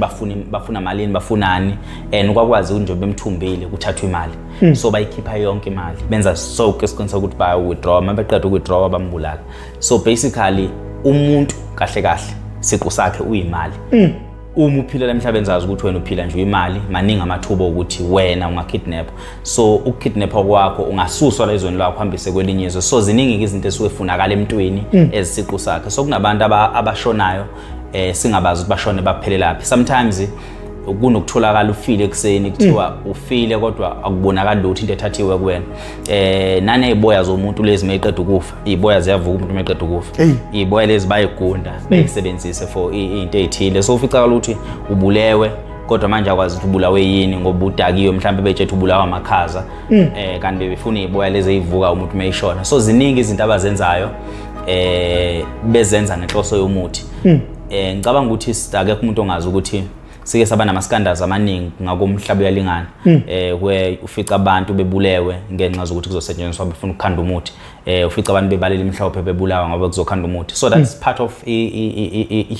bafuna malini bafunani and kwakwazi nje bemthumbile kuthathwa imali so bayikhipha yonke imali benza so kesiqinisa ukuthi baya withdraw mabeqeda withdraw bambulala so basically umuntu kahle kahle siqu sakhe uyimali uma uphila emhlabeni zazi ukuthi wena uphila nje imali maningi amathuba ukuthi wena ungakidnap so ukidnapha kwakho ungasuswa lezweni lakho uhambise kwelinye izwe so ziningi izinto esufunakala emntwini ezisiqu sakhe so kunabantu abashonayo singabazi ukuthi bashone baphelela laphi sometimes kunokutholakala ufile ekseni kuthiwa ufile kodwa akubonakala lutho into ethathiwe kuwena nane iboya zomuntu lezi mayiqeda ukufa iboya ziyavuka umuntu mayiqeda ukufa iboya lezi bayigunda bayisebenzise for into ezithile so ufica ukuthi ubulewe kodwa manje akwazi ukuthi ubulawe yini ngoba udakiyo mhlawumbe bethethe ubulawa amakhaza kanti bebefuna iboya lezi ezivuka umuntu mayishona so ziningi izinto abazenzayo bezenza ngenhloso yomuthi ngicabanga ukuthi akekho umuntu ongazi ukuthi sike saba namascandals amaningi ngakomhlaba yalingana where ufica abantu bebulewe ngenxa zokuthi kuzosetshenziswa befuna ukukhanda umuthi ufica abantu bebalela imhlawumbe bebulawa ngoba kuzokhanda umuthi so that's part of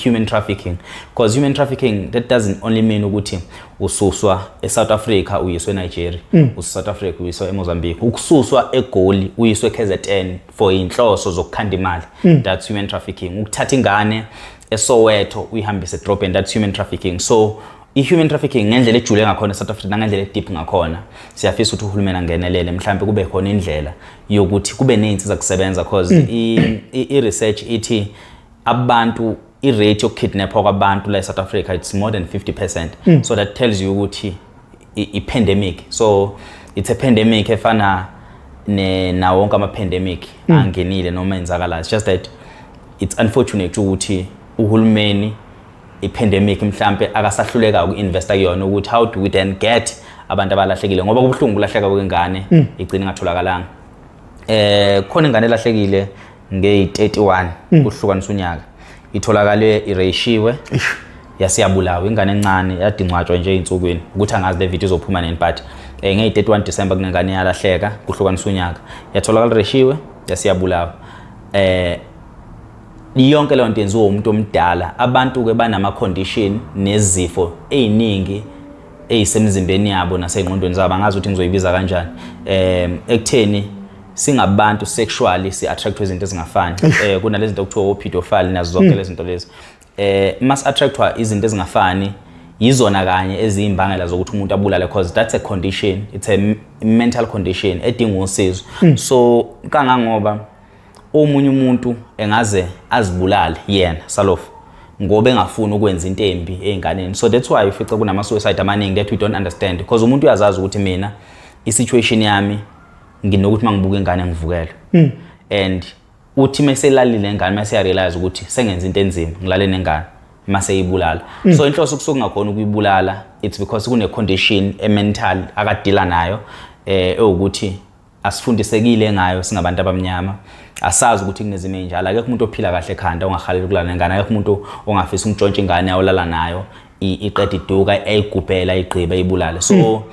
human trafficking because human trafficking that doesn't only mean ukuthi ususwa eSouth Africa uyiswe eNigeria uSouth Africa uyiswe eMozambique ukususwa eGoli uyiswe eKZN for inhloso zokukhanda imali that's human trafficking ukuthatha ingane eSoweto uyihambise edrobheni that's human trafficking so i-human trafficking ngendlela ejule ngakhona eSouth Africa ngendlela edeep ngakhona siyafisa ukuthi uhulumeni angenelele mhlawumbe kube khona indlela yokuthi kube nezinto zakusebenza because i-research ithi abantu i-rate yokukidnapha kwabantu la eSouth Africa it's more than 50% so that tells you ukuthi i-pandemic so it's a pandemic efana na wonke ama-pandemic angenile noma enzakalayo it's just that it's unfortunate ukuthi uhulumeni i-pandemic mhlambe akasahluleka uku-investa kuyona ukuthi how do we then get abantu abalahlekile ngoba kubuhlungu kulahleka kwengane igcina ingatholakalanga khona ingane elahlekile nge-31 kuhlukanisa unyaka itholakale irayishiwe yasiyabulawa ingane encane yadingcwatshwa nje einsukwini ukuthi angazi le video izophuma nini but nge-31 December kunengane yalahleka kuhlukanisa unyaka yatholakala irayishiwe yasiyabulawa yonke leyo nto yenziwa umuntu omdala abantu ke banama condition nezifo eziningi ezisemzimbeni yabo nasengqondweni zabo angazi ukuthi ngizoyibiza kanjani ekutheni singabantu sexually si attract izinto ezingafani kunalezi zinto okuthiwa pedophile nazo zonke lezi zinto lezi mas attractwa izinto ezingafani yizona kanye eziyimbangela zokuthi umuntu abulale because that's a condition it's a mental condition edinga usizo so kangangoba omunye umuntu engaze azibulale yena salofu ngoba engafuni ukwenza into embi einganeni so that's why ufica kunama suicide amaningi that we don't understand because umuntu uyazazi ukuthi mina i-situation yami nginokuthi mangibuka ingane ngivukela and uthi meselalile ingane mase realize ukuthi sengenza into enzima ngilale nengane mase ibulala so inhloso kusokungakhona ukuyibulala it's because kune condition mental akadila nayo ukuthi asifundisekile ngayo singabantu abamnyama asazi ukuthi kunezimo enjalo akekho umuntu ophila kahle ekhanda ongahaleli kulana ngane akekho umuntu ongafisa ukutshontsha ingane ayolala nayo iqeda iduka ayigubhela igqiba ibulale so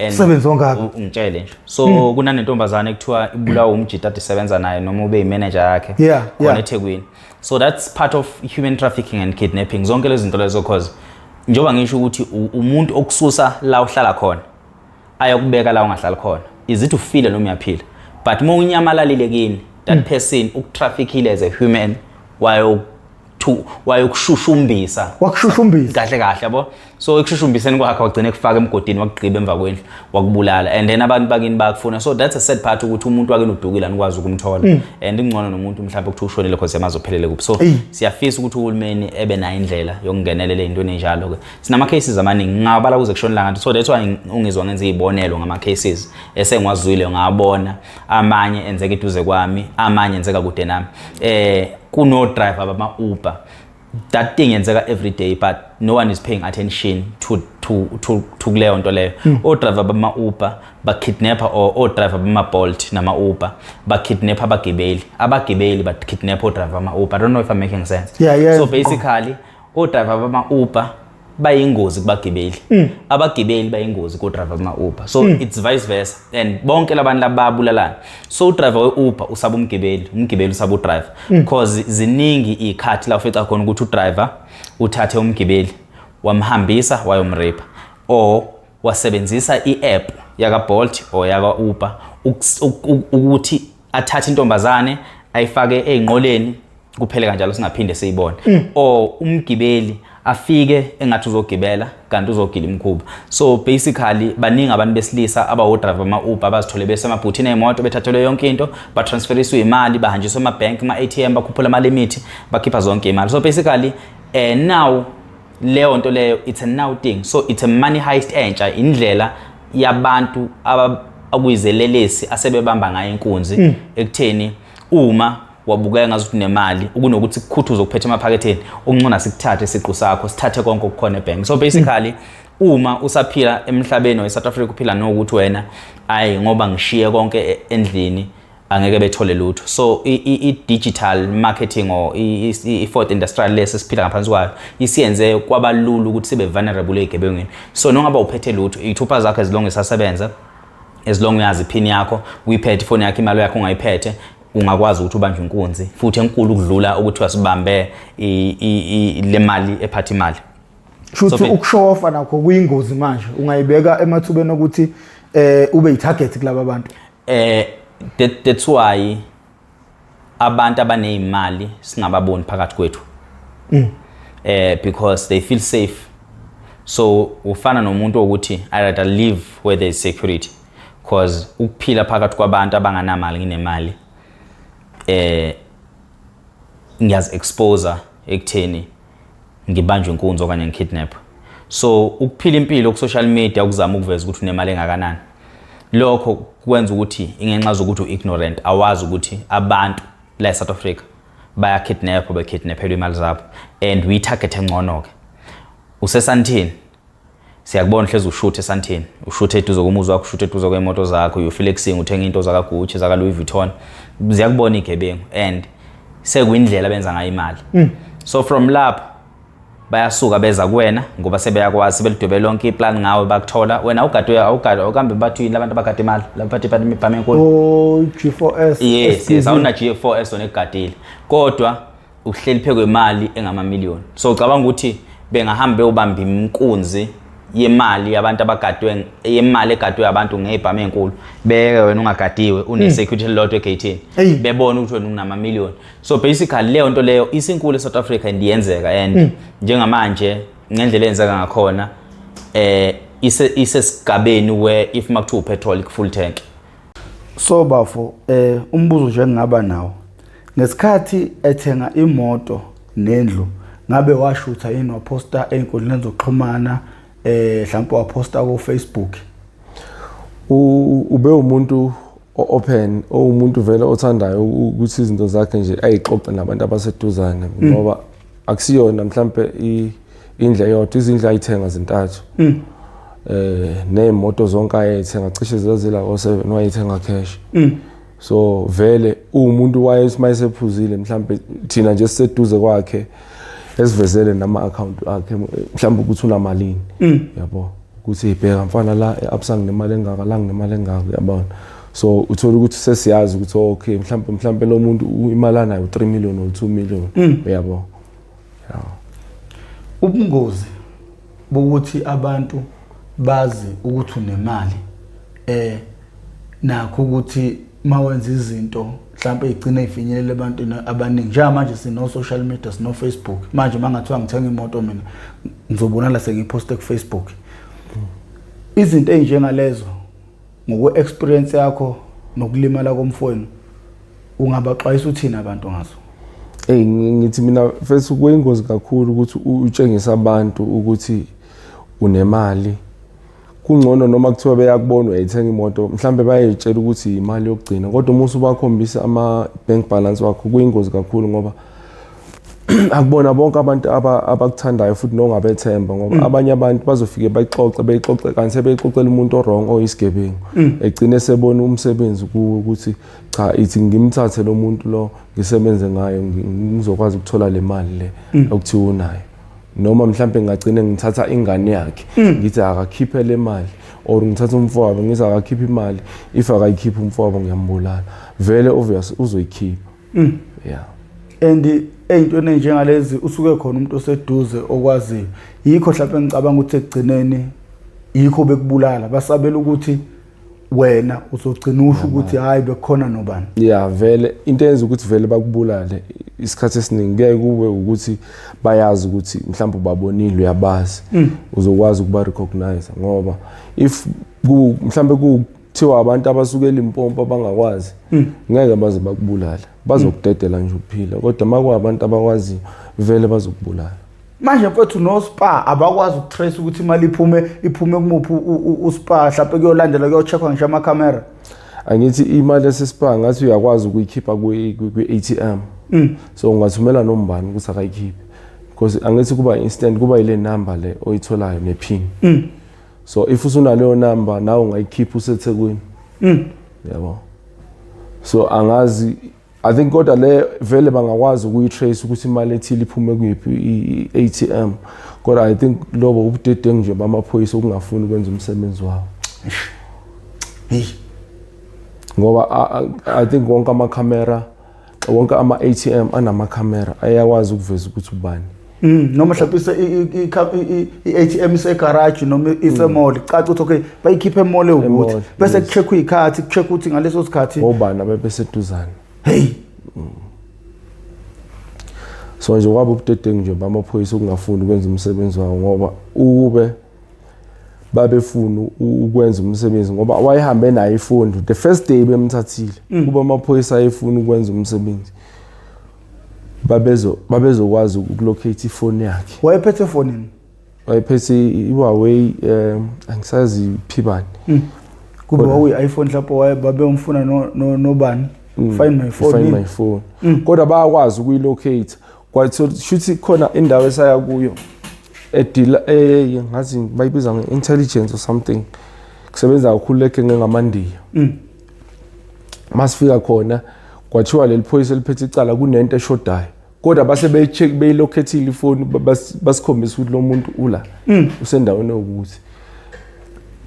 Sebenza ongaka ungitshele nje so kunanentombazane ekuthiwa ibulawa umjita isebenza naye noma ube imanager yakhe khona eThekwini so that's part of human trafficking and kidnapping zonke lezi zinto lezo cause njoba ngisho ukuthi umuntu okususa la uhlala khona ayokubeka la ungahlala khona is it ufile noma uyaphila but uma unyamalalile kini that person ukutraffickile as a human wayokushushumbisa wakushushumbisa kahle yabo so ekushushumbiseni kwakhe wagcina kufaka emgodini wakugqiba emva kwendlu wakubulala and then abantu bakini bakufuna so that's a sad part ukuthi umuntu wakini udukile anikwazi ukumthola and ingcono nomuntu mhlawumbe ukuthi ushonele because yamazophelele kuphi so siyafisa ukuthi uhulumeni ebe nayo indlela yokungenelela into enjalo ke sinama cases amaningi ngabala kuze kushonela ngathi so that's why ungizwa ngenza izibonelo ngama cases esengwazwile ngabona amanye enzeka eduze kwami amanye enzeka kude nami kuno driver bama Uber that thing yenzeka every day but no one is paying attention to leyo nto leyo o driver bama Uber ba kidnapper o driver bama Bolt nama Uber ba kidnapper abagibeli ba kidnap o driver bama Uber I don't know if I'm making sense so basically o driver bama Uber bayingozi kubagibeli abagibeli bayingozi ku driver bama Uber so it's vice versa and bonke labantu lababulalana so driver we Uber usaba umgibeli usaba u driver because ziningi ikhathi la ufica khona ukuthi u driver uthathe umgibeli wamhambisa wayomrepa or wasebenzisa i-app yaka Bolt or yaka Uber ukuthi athathe intombazane ayifake einqoleni kuphele kanjalo singaphinde siyibone or umgibeli afike engathi uzogibela kanti uzogila imkhuba so basically baningi abantu besilisa abawo driver ama Uber bazithole bese emabhuthini emoto bethathelwe yonke into ba transferiswe imali bahanjiswe ama bank ama ATM bakhuphula ama limit bakhipha zonke imali so basically now leyo nto leyo it's a now thing so it's a money heist entsha indlela yabantu akuyizelelesi asebebamba ngayo inkunzi ekutheni uma wabukeka ngazuthi nemali ukunokuthi kukhuthuza ukuphethe emaphaketheni ungcona sikuthathe isiqu sakho sithathe konke okukhona ebank so basically uma usaphila emhlabeni we South Africa uphila nokuthi wena ayi ngoba ngishiye konke endlini angeke bethole lutho so i-digital marketing or i-fourth industrial lesi siphila ngaphansi kwayo isiyenze kwabalula ukuthi sibe vulnerable egebengweni so nongaba uphethe lutho ithupha zakho as long esasebenza as long uyazi pin yakho uyiphethe phone yakho imali yakho ungayiphethe ungakwazi ukuthi ubanje inkunzi futhi enkulu ukudlula ukuthi wasibambe le mali ephathi imali futhi ukushow off nakho kuyingozi manje ungayibeka emathubeni ukuthi ube i-target kulabo abantu that's why abantu abanezimali singababoni phakathi kwethu because they feel safe so ufana nomuntu ukuthi I rather live where there is security because ukuphila phakathi kwabantu abanganamali nginemali ngiyazi exposure ekutheni ngibanjwe inkunzi okanye ngikidnap so ukuphila impilo ku social media ukuzama ukuveza ukuthi unemali engakanani lokho kwenza ukuthi ingenxa ukuthi uignorant awazi ukuthi abantu la South Africa baya kidnapelwa imali zabo and we target engcono ke usesantini siyakubona hleze ushuthe esantini ushuthe eduze komuzi wakho ushuthe eduze kwemoto zakho you flexing uthenga into zaka Gucci zaka Louis Vuitton ziyakubona igebengu and sekuyindlela benza ngayo imali so from lapho bayasuka beza kuwena ngoba sebeyakwazi belidwebe lonke iplan ngawe bakuthola wena ukambe bathi labantu abagade imali laphathi imibhame enkulu G4S yes awuna G4S onegadile kodwa uhleli phekwe imali engama million so ucabanga ukuthi bengahambe ubamba imkunzi yemali yabantu abagadwe yemali egadwe abantu ngezibhame enkulu beke wena ungagadiwe une security lot egate bebona ukuthi wena unama million so basically leyo nto leyo isinkulu eSouth Africa ndiyenzeka and njengamanje ngendlela enzeka ngakhona isesigabeni where if makuthiwa petrol full tank so bafo umbuzo nje ngingaba nawo ngesikhathi ethenga imoto nendlu ngabe washutha yini waposta einkundleni zokuxhumana mhlawumbe waposta ku Facebook ube umuntu open umuntu vele othandayo ukuthi izinto zakhe nje ayixoxe nabantu abaseduzane ngoba akusiyona mhlawumbe indlela yodwa izindlu ayithenga zintathu nemoto zonke ayithenga cishe zazila o7 wayithenga cash so vele umuntu wayesephuzile mhlawumbe thina nje siseduze kwakhe esivezele nama-account akhe mhlawumbe ukuthi unamalini yabo ukuthi ibheka mfana la e-Absa nginemali engaka la nginemali engaka uyabona so uthola ukuthi sesiyazi ukuthi okay mhlawumbe lo muntu imali anayo 3 million or 2 million uyabo ubungozi bokuthi abantu bazi ukuthi unemali nakho ukuthi mawenza izinto mhlawumbe igcina ifinyelele ebantwini abaningi njengamanje sino social media sino Facebook manje mangathiwa ngithenga imoto mina ngizobona la sengiposte ku Facebook izinto ezinjengalezo ngokwe experience yakho nokulimala komfowenu ungabaxwayisa uthini abantu ngazo ngithi mina first kuyingozi kakhulu ukuthi utshengise abantu ukuthi unemali kungcono noma kuthiwa beyakubona uyayithenga imoto mhlambe bayayitshela ukuthi imali yokugcina kodwa uma usubakhombisa ama bank balance wakho kuyingozi kakhulu ngoba akubona bonke abantu abakuthandayo futhi nongabethemba ngoba abanye abantu bazofike beyixoxe kanti sebeyixoxela umuntu wrong oyisigebengu egcine sebona umsebenzi ukuthi cha ithi ngimthathe lo muntu lo ngisebenze ngayo ngizokwazi ukuthola le mali le okuthiwa unayo noma mhlambe ngagcine ngithatha ingane yakhe ngithi akakhiphe le mali or ngithatha umfowabo ngithi akakhiphe imali if akayikhipha umfowabo ngiyambulala vele obvious uzoyikhipha yeah and eyintweni njengalezi usuke khona umuntu oseduze okwazi yikho mhlawumbe ngicabanga ukuthi egcineni yikho bekubulala basabela ukuthi wena uzogcina usho ukuthi hayi bekukhona nobani yeah vele into eyenza ukuthi vele bakubulale isikhathi esiningi ngeke kube ukuthi bayazi ukuthi mhlawumbe babonile uyabazi uzokwazi ukuba recognize ngoba if mhlawumbe kuthiwa abantu abasukela impompo abangakwazi ngeke baze bakubulala bazokudedela nje uphila kodwa maku abantu abakwazi vele bazokubulala manje mfethu no spa abakwazi ukutrace ukuthi imali iphume kumuphi uspa mhlawumbe kuyolandela kuyocheckwa ngisho ama camera angithi imali esespa ngathi uyakwazi ukuyikhipha kwi-ATM so ungathumela nombani ukuthi akayikhiphe because angithi kuba instant kuba ile number le oyitholayo nepin so if usunaleyo number nawe ungayikhipha useThekwini yabo so angazi I think kodwa le vele bangakwazi ukuyitrace ukuthi imali ethile iphume kuyiphi i-ATM kodwa I think lobo ubudedengu nje bamaphoyisa okungafuni ukwenza umsebenzi wabo ngoba I think wonke ama-camera wonke ama-ATM anama-camera ayakwazi ukuveza ukuthi ubani noma mhlawumbe i-ATM isegarage noma isemall caca ukuthi okay bayikhiphe emall ukuthi bese kucheckwa ikhathi kucheck ukuthi ngaleso sikhathi obani abebeseduzane hey so nje wabo ubudedengu nje bamaphoyisa okungafuni ukwenza umsebenzi wabo ngoba ube babefuna ukwenza umsebenzi ngoba wayehambe naye ifoni the first day bemthathile kuba amaphoyisa ayefuna ukwenza umsebenzi babezokwazi ukulocate ifoni yakhe wayephethe efonini wayephethe iWhuawei angisazi phibani kuba uyi-iPhone lapho babemfuna nobani find my phone kodwa bayakwazi ukuyilocate kwathi shuthi khona indawo esaya kuyo edila ngazi bayibiza nge-intelligence or something kusebenza kakhulu leke ngengamandiya masifika khona kwathiwa leli phoyisa eliphethe icala kunento eshodayo kodwa base becheck beyilocate ifoni basikhombisa ukuthi lo muntu ula usendaweni ukuthi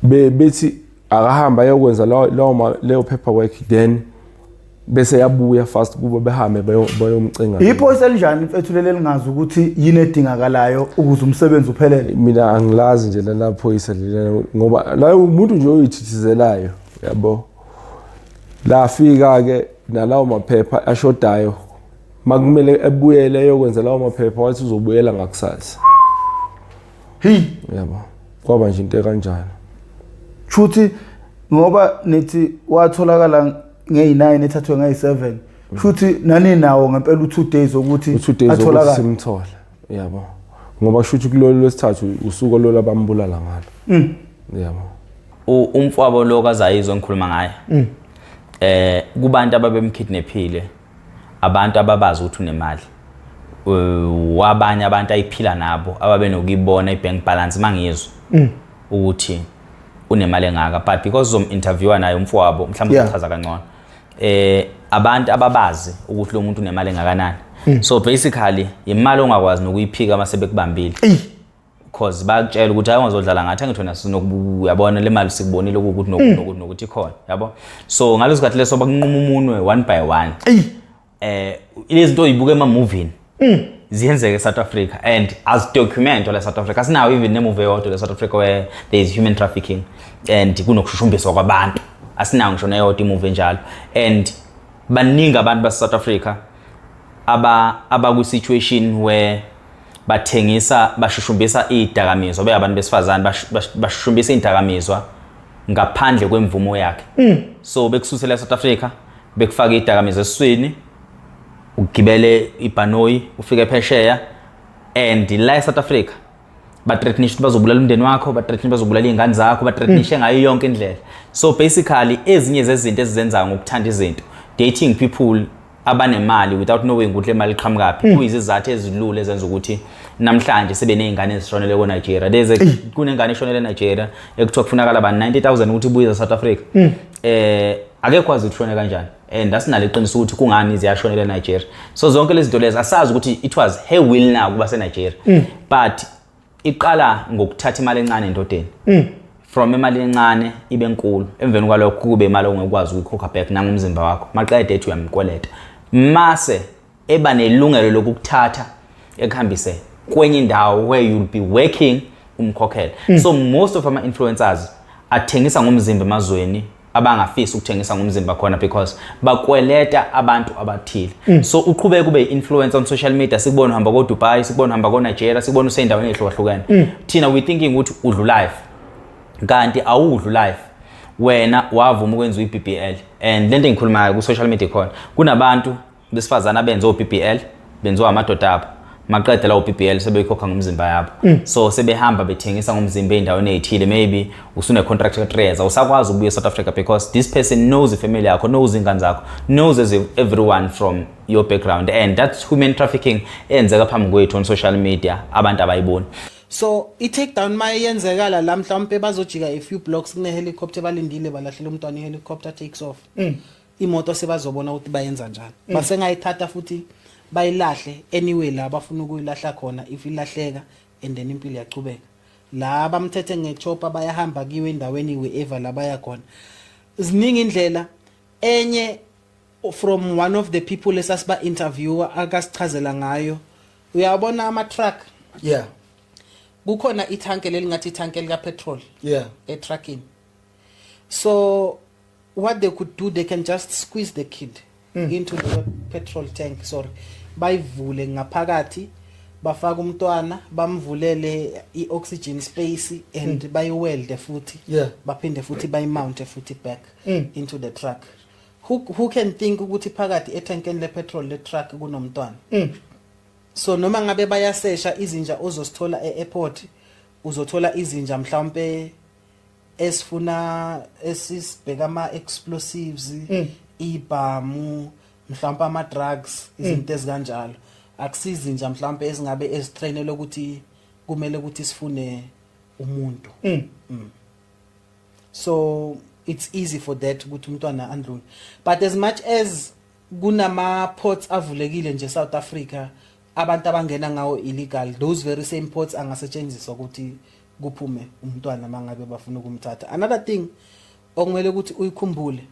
bethi akahamba ayokwenza leyo paperwork then bese yabuya fast kuba behambe bayomcenga iphoyisa elinjani mfethu leli lingazi ukuthi yini edingakalayo ukuze umsebenzi uphelele mina angilazi nje la phoyisa leli ngoba la umuntu nje oyithithizelayo yabo la fika ke nalawo maphepha ashodayo makumele ebuyele yokwenza lawo maphepha wathi uzobuyela ngakusasa yabo kwaba nje into kanjani futhi ngoba nethi watholakala ngey9 ethathwe ngey7 futhi nani nawo ngempela u2 days ukuthi atholakala simthola yabo ngoba shuthi kulolu lwesithathu usuku lo labambulala ngalo yabo umfowabo lo kaZayizo ngikhuluma ngaye kubantu ababemkidnaphile abantu ababazi ukuthi unemali wabanye abantu ayiphila nabo ababenokuyibona ibank balance mangizwe ukuthi unemali engaka but because interviewer naye umfowabo mhlawumbe uchaza kangcono abantu ababazi ukuthi lo muntu unemali engakanani So basically imali ongakwazi nokuyiphika mase bekubambile because bakutshela ukuthi hayi ungazodlala ngathi angithi wena sinokuyabona le mali sikubonile ukuthi nokuthi ikhona yabo. So ngaleso sikhathi leso bakunquma umunwe one by one. Lezi zinto uyibuka ema-movie ziyenzeka eSouth Africa and as document la South Africa asinawo even nemovie yodwa la South Africa where there is human trafficking and kunokushushumbiswa kwabantu asinawo ngisho neyodwa imovie njalo. And baningi abantu base South Africa aba ku situation where bashushumbisa idakamizwa beyabantu besifazane bashushumbisa idakamizwa ngaphandle kwemvumo yakhe. So bekususela eSouth Africa bekufaka idakamizwa esiswini ugibele ibhanoyi ufike phesheya and la eSouth Africa bathreatnisha ukuthi bazobulala umndeni wakho, bathreatnisha bazobulala izingane zakho, bathreatnisha ngayo yonke indlela. So basically ezinye zezinto ezizenza ngokuthanda izinto dating people abanemali without knowing ukuthi le mali iqhamukapi kuyizizathu ezilule ezenza ukuthi namhlanje sebe nezingane ezishonele ko Nigeria. There's kunengane eshonele eNigeria ekuthiwa kufunakala abantu 90,000 ukuthi ibuye eSouth Africa. Ake kwazi ukushona kanjani and asinale iqiniso ukuthi kungani ziyashonela eNigeria. So zonke lezi zinto lezi asazi ukuthi it was her will na kuba seNigeria but iqala ngokuthatha imali encane endodeni from imali encane ibe enkulu emveni kwalokho kube imali ongekwazi ukuyikhokha back nangumzimba wakho maqede ethi uyamkweleta mase eba nelungelo lokukuthatha ekuhambise kwenye indawo where you'll be working umkhokhela. So most of ama influencers athengisa ngomzimba emazweni abangafisa ukuthengisa ngomzimba khona because bakweleta abantu abathile. So uqhubeka kube influencer on social media sikubona uhamba ko Dubai, sikubona uhamba ko Nigeria, sikubona usendaweni ehlukahlukene. Thina we thinking ukuthi udlu life kanti awudlu life wena wavuma ukwenza iBBL. And lento engikhuluma ku social media khona kunabantu besifazana abenza oBBL benziwa amadoda abo maqedela la uBBL sebeyikhokha ngomzimba yabo. So sebehamba bethengisa ngomzimba endaweni ezithile maybe usune contract ka 3 years awusakwazi ukubuya eSouth Africa because this person knows the family yakho, knows ingane zakho, knows everyone from your background and that's human trafficking enzeka phambi kwethu on social media abantu abayiboni. So i-take down mayenzekala la mhlawumbe bazojika a few blocks kune helicopter balindile balahlela umntwana i-helicopter takes off. Imoto sebazobona ukuthi bayenza njani. Base ngayithatha futhi bayilahle anyway la bafuna ukuyilahla khona if ilahleka and then impilo yaqhubeka. La bamthethe ngechopa bayahamba kiwe endaweni wherever la baya khona. Ziningi indlela enye from one of the people esasiba interviewer akasichazela ngayo. Uyabona ama truck? Yeah. Kukhona ithanke lelingathi ithanke lika petrol trucking. So what they could do, they can just squeeze the kid into the petrol tank, bayivule ngaphakathi bafaka umntwana bamvulele i-oxygen space and bayiwelde futhi baphinde futhi bayimount futhi back into the truck. Who can think ukuthi phakathi etankeni le petrol le truck kunomntwana? So noma ngabe bayasesha izinja ozosithola e-airport uzothola izinja mhlawumbe esifuna esisibheka ama explosives ibhamu mhlawumbe ama drugs izinto ezikanjalo akusizi nje mhlawumbe ezingabe ezitrainelwe ukuthi kumele ukuthi sifune umuntu. So it's easy for that ukuthi umntwana andlule but as much as kunama ports avulekile nje South Africa abantu abangena ngawo illegal, those very same ports angasetshenziswa ukuthi kuphume umntwana mangabe bafuna ukumthatha. Another thing okumele ukuthi uyikhumbule,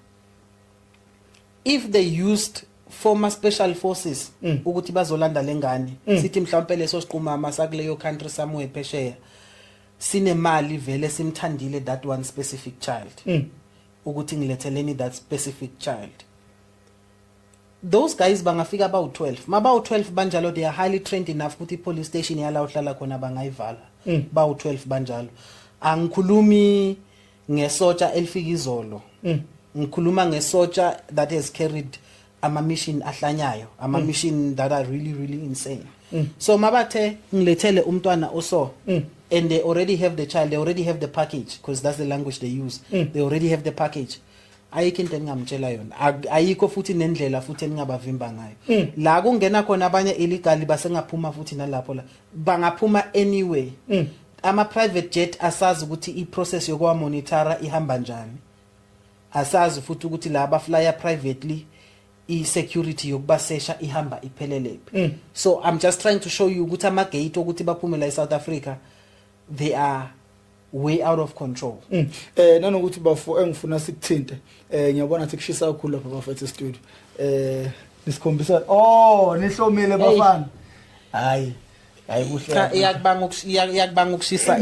if they used former special forces ukuthi bazolanda lengane sithi mhlawumbe leso siqhumama sakuleyo country somewhere phesheya sinemali vele simthandile that one specific child ukuthi ngiletheleni that specific child, those guys bangafika about 12 mabawu 12 banjalo they are highly trained enough ukuthi police station yala uhlala khona bangayivala bawu 12 banjalo. Angikhulumi ngesotsha elifika izolo, ngikhuluma ngesotsha that has carried ama mission ahlanyayo, ama mission that are really insane. So mabathe ngilethele umntwana oso and they already have the child, they already have the package because that's the language they use. They already have the package. Ayikho into engamtshela yona, ayikho futhi nendlela futhi engabavimba ngayo. La kungena khona abanye illegal basengaphuma futhi nalapho la bangaphuma anyway. Ama private jet asazi ukuthi I process yokwa monitora ihamba njani, asazi futhi ukuthi la abaflyer privately i-security yokubasesha ihamba iphelelepe. So I'm just trying to show you ukuthi ama-gate ukuthi baphume la eSouth Africa they are way out of control. Nanokuthi bafo engifuna sikuthinte ngiyabona ukuthi kushisa kakhulu lapha bafethu studio. Nisikhombisa nihlomile bafana. Hayi kuhle. Iyakubanga ukushisa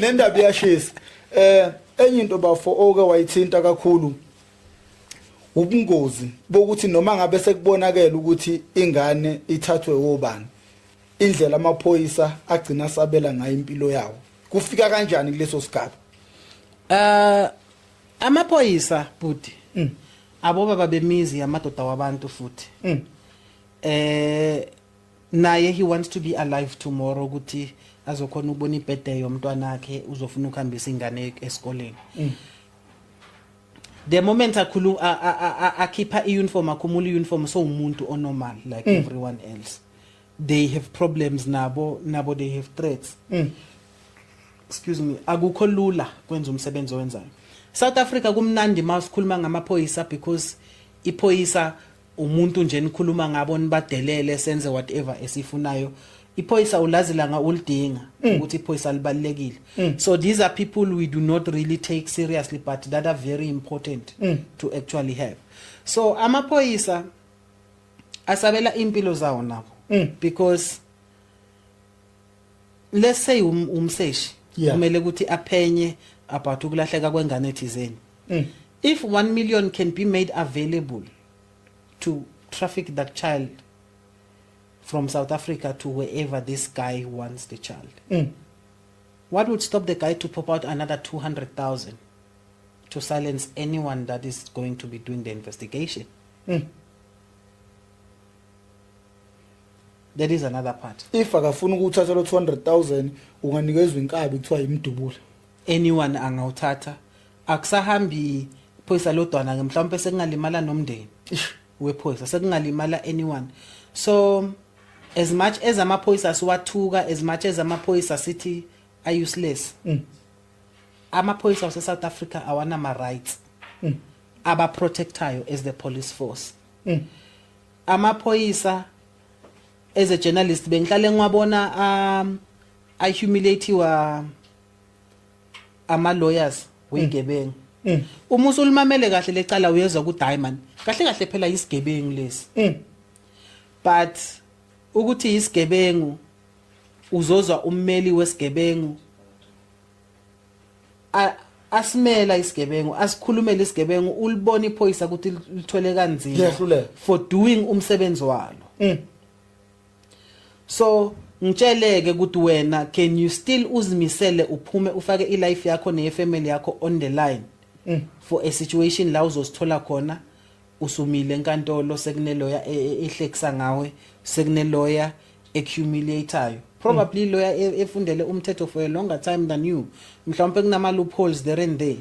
nendaba iyashisa. Enye into bafo oke wayithinta kakhulu ubungozi bokuthi noma ngabe sekubonakala ukuthi ingane ithathwe wobani indlela amaphoyisa agcina sabela ngayo impilo yawo kufika kanjani kuleso sigaba. Amaphoyisa buti aboba bemizi amadoda wabantu futhi naye he wants to be alive tomorrow ukuthi azokhona ukubona ibirthday yomntwana wakhe uzofuna ukuhambisa ingane esikoleni. The moment akhipha i-uniform akhumula i-uniform so umuntu onormal like everyone else. They have problems nabo they have threats. Excuse me, akukho lula kwenza umsebenzi owenzayo. South Africa kumnandi masikhuluma ngamaphoyisa because iphoyisa umuntu nje nikhuluma ngabo nibadelele senze whatever esifunayo. Iphoyisa ulazila nga ulidinga ukuthi iphoyisa libalekile. So these are people we do not really take seriously but that are very important to actually have. So amaphoyisa asabela impilo zawo nabo because let's say umseshi kumele ukuthi aphenye about ukulahleka kwengane ethizeni. If 1 million can be made available to traffic that child from South Africa to wherever this guy wants the child, what would stop the guy to pop out another 200,000 to silence anyone that is going to be doing the investigation? That is another part. If akafuna ukuthatha lo 200,000 unganikezwe inkabi kuthiwa imdubula. Anyone angawuthatha akusahambi phoyisa lodwana mhlawumbe sekungalimala nomndeni wephoyisa sekungalimala anyone. So as much as amaphoyisa siwathuka, as much as amaphoyisa sithi are useless, amaphoyisa ase South Africa awana ma rights aba protectayo as the police force. Amaphoyisa as a journalist bengihlale ngwabona I humiliate ama lawyers wegebengu. Uma usulimamele kahle lecala uyezwa ku Diamond kahle phela isigebengu lesi. But ukuthi isigebengu uzozwa ummeli wesigebengu asimela isigebengu asikhulumele isigebengu ulibona iphoyisa ukuthi lithwele kanzima for doing umsebenzi walo. So ngitsheleke ukuthi wena can you still uzimisele uphume ufake ilife yakho neyefamily yakho on the line for a situation la uzosithola khona usumile enkantolo sekune lawyer ehlekisa ngawe sekune lawyer accumulatayo probably lawyer efundele umthetho for a longer time than you mhlawumbe kunama loopholes there and there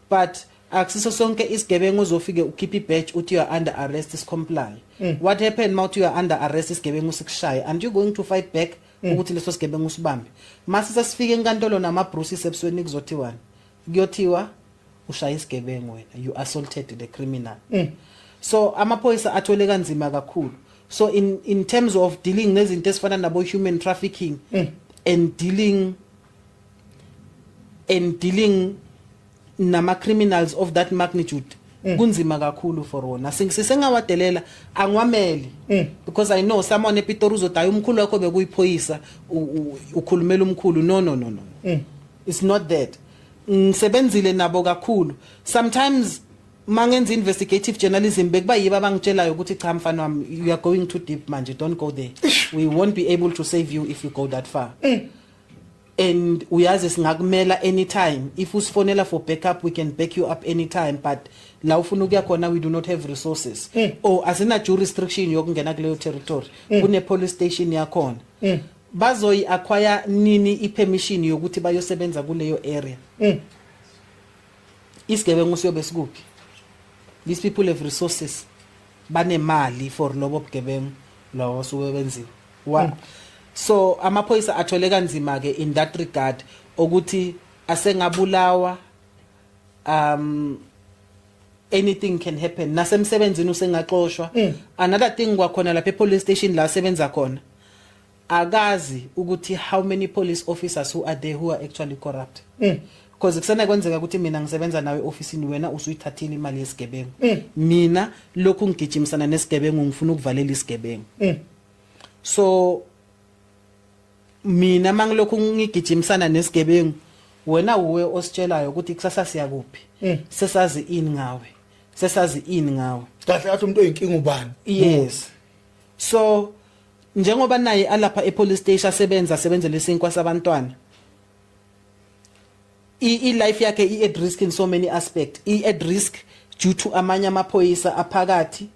but akusiso sonke isigebengu uzofike ukhipha ibadge uthi you are under arrest is comply. What happened mawuthi you are under arrest isigebengu sikushaya and you going to fight back ukuthi leso sigebengu sibambe mase sasifike enkantolo nama bruises ebusweni kuzothiwani kuyothiwa ushaya isigebengu wena you assaulted the criminal. So amaphoyisa athole kanzima kakhulu. So in terms of dealing nezinto ezifana nabo human trafficking and dealing nama criminals of that magnitude kunzima kakhulu for wona sengawadelela angwameli because I know someone ePitori uzodaya umkhulu wakho bekuyiphoyisa ukhulumela umkhulu no it's not that. Ngisebenzile nabo kakhulu sometimes mangenza investigative journalism bekuba yiba bangitshelayo ukuthi cha mfana wami you are going too deep manje don't go there we won't be able to save you if you go that far. And uyazi singakumela anytime if usifonela for backup we can back you up anytime but la ufuna ukuya khona we do not have resources or asina jurisdiction yokungena kuleyo territory kune police station yakhona bazoyi acquire nini ipermission yokuthi bayosebenza kuleyo area. Isigebengu siyobe sikuphi? These people have resources banemali for lobo bugebengu lawo suke benziwa. So amaphoyisa athole kanzima ke in that regard ukuthi asengabulawa anything can happen nasemsebenzini usengaxoshwa another thing kwakhona lapha police station la sebenza khona akazi ukuthi how many police officers who are there who are actually corrupt because kusena kwenzeka ukuthi mina ngisebenza nawe officeini wena usuyithathile imali yesigebengu mina lokhu ngigijimisana nesigebengu ngifuna ukuvalela isigebengu so mina mangilokhu ngigijimisana nesigebengu wena uwe ositshelayo ukuthi kusasa siya kuphi sesazi ini ngawe kahle kahle umuntu oyinkinga ubani yes so njengoba naye alapha epolice station asebenzele isinkwa sabantwana life yakhe i at risk in so many aspects at risk due to amanye amaphoyisa aphakathi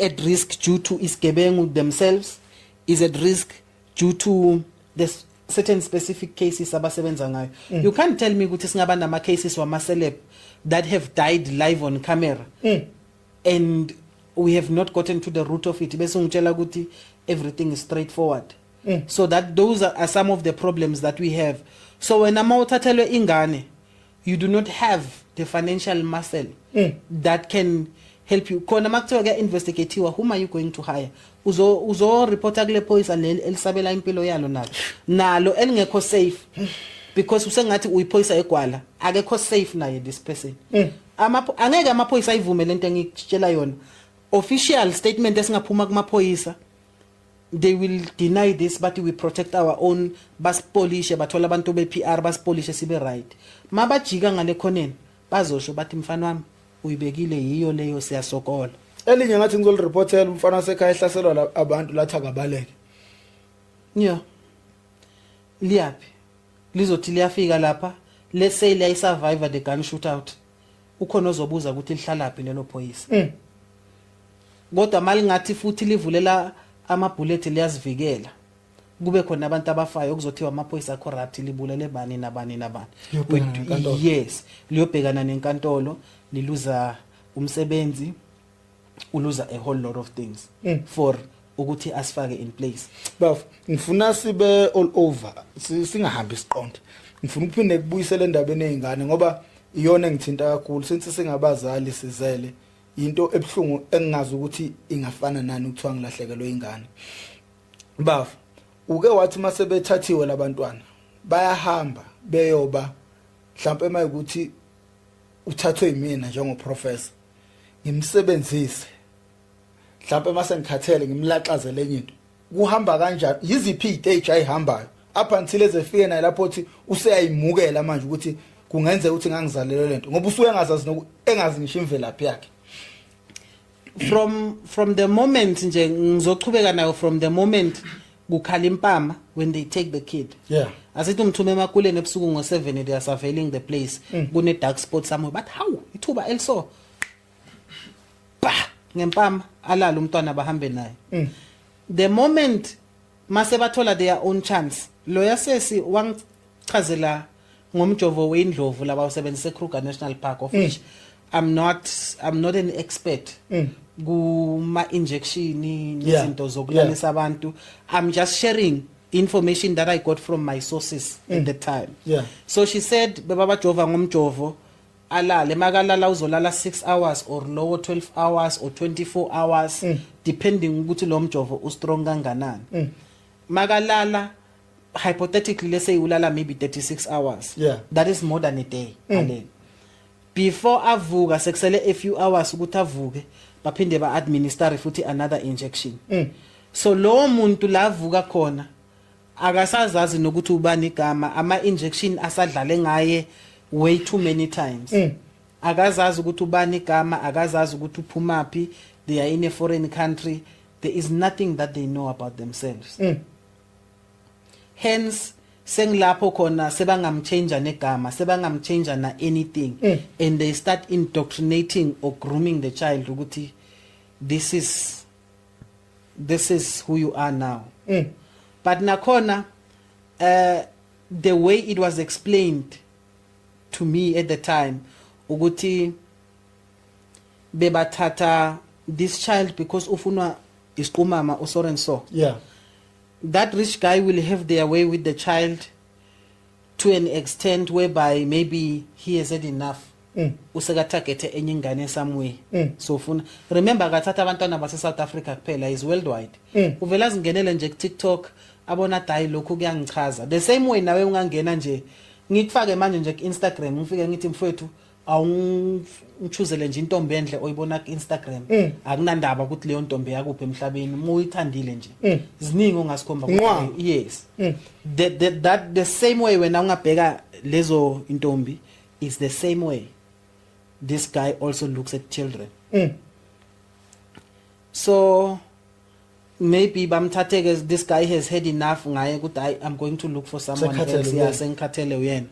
at risk due to isigebengu themselves is at risk due to the certain specific cases abasebenza ngayo you can't tell me ukuthi singaba nama cases wama celeb that have died live on camera and we have not gotten to the root of it bese ngitshela ukuthi everything is straightforward so that those are some of the problems that we have so when amawuthathelwe ingane you do not have the financial muscle that can help you khona makuthiwa ke investigatiwa whom are you going to hire uzo reporta kule police elisabela impilo yalo nalo elingekho safe because usengathi uyiphoyisa egwala akekho safe naye this person angeke amaphoyisa ayivume lento engikutshela yona official statement esingaphuma kumaphoyisa they will deny this but we protect our own baspolish bathola abantu be PR baspolish sibe right mabajika ngale khoneni bazosho bathi mfana wami uyibekile yiyo leyo siyasokola elinye ngathi ngizolireportela umfana wasekhaya ehlaselwa abantu lathi akabaleke yeah liyapi lizothi liyafika lapha let's say liya survive the gun shootout ukhona ozobuza ukuthi lihlalaphi lelo phoyisa kodwa mali ngathi futhi livulela amabullet liyazivikela kube khona abantu abafayo kuzothiwa amaphoyisa corrupt libulele bani nabani yes liyobhekana nenkantolo liluza umsebenzi uluza a whole lot of things for ukuthi asifake in place baf ngifuna sibe all over singahambi siqonde ngifuna ukuphinde kubuyisele endabeni ezingane ngoba iyona engithinta kakhulu since singabazali sizele into ebhlungu engingazi ukuthi ingafana nani ukuthiwa ngilahlekelwe ingane baf uke wathi mase bethathiwe labantwana bayahamba beyoba mhlawumbe mayikuthi uthathwe yimina njengoprofessor ngimsebenzise mhlawumbe mase ngikhathele ngimlaxazele enye into kuhamba kanjani yiziphi istage ayihambayo up until ezefike naye lapho uthi useyayimukela manje ukuthi kungenza ukuthi ngangizalelwe lento ngoba usuye engazazi engazi ngisho imvelaphi yakhe from the moment nje ngizochubeka nayo from the moment kukhala impama when they take the kid asithi umthume emakuleni ebusuku ngo7 they are surveilling the place kune dark spot somewhere but how ithuba elso ngempama alala umntwana bahambe naye the moment mase bathola their own chance lawyer sesi wangichazela ngomjovo weindlovu laba usebenzise Kruger National Park of which I'm not an expert kuma injection nezinto zokulalisa abantu I'm just sharing information that I got from my sources at the time so she said baba bajova ngomjovo alale makalala uzolala 6 hours or lower 12 hours or 24 hours depending ukuthi lo mjovo ustrong kanganani makalala hypothetically let's say ulala maybe 36 hours that is more than a day alele before avuka sekusele a few hours ukuthi avuke baphinde ba administer futhi another injection so lo muntu lavuka khona akasazazi nokuthi ubani igama ama injection asadlale ngaye way too many times akazazi ukuthi ubani igama akazazi ukuthi uphumapi they are in a foreign country there is nothing that they know about themselves hence sengilapho khona sebangamchange negama sebangamchange na anything and they start indoctrinating or grooming the child ukuthi this is who you are now but nakhona the way it was explained to me at the time ukuthi bebathatha this child because ufuna isiqumama usorenso that rich guy will have their way with the child to an extent whereby maybe he has had enough useka target enye ingane somewhere so ufuna remember akathatha abantwana base South Africa kuphela is worldwide uvela zingenele nje ku TikTok abona dayi lokho kuyangichaza the same way nawe ungangena nje ngikufake manje nje ku Instagram ngifike ngithi mfowethu awungchuzele nje intombi enhle oyibona ku Instagram akunandaba ukuthi leyo ntombi yakuphi emhlabeni muyithandile nje ziningi ongasikhomba yes the same way wena ungabheka lezo intombi is the same way this guy also looks at children so maybe bamthathe this guy has had enough ngaye ukuthi I'm going to look for someone else yes engikhathele uyena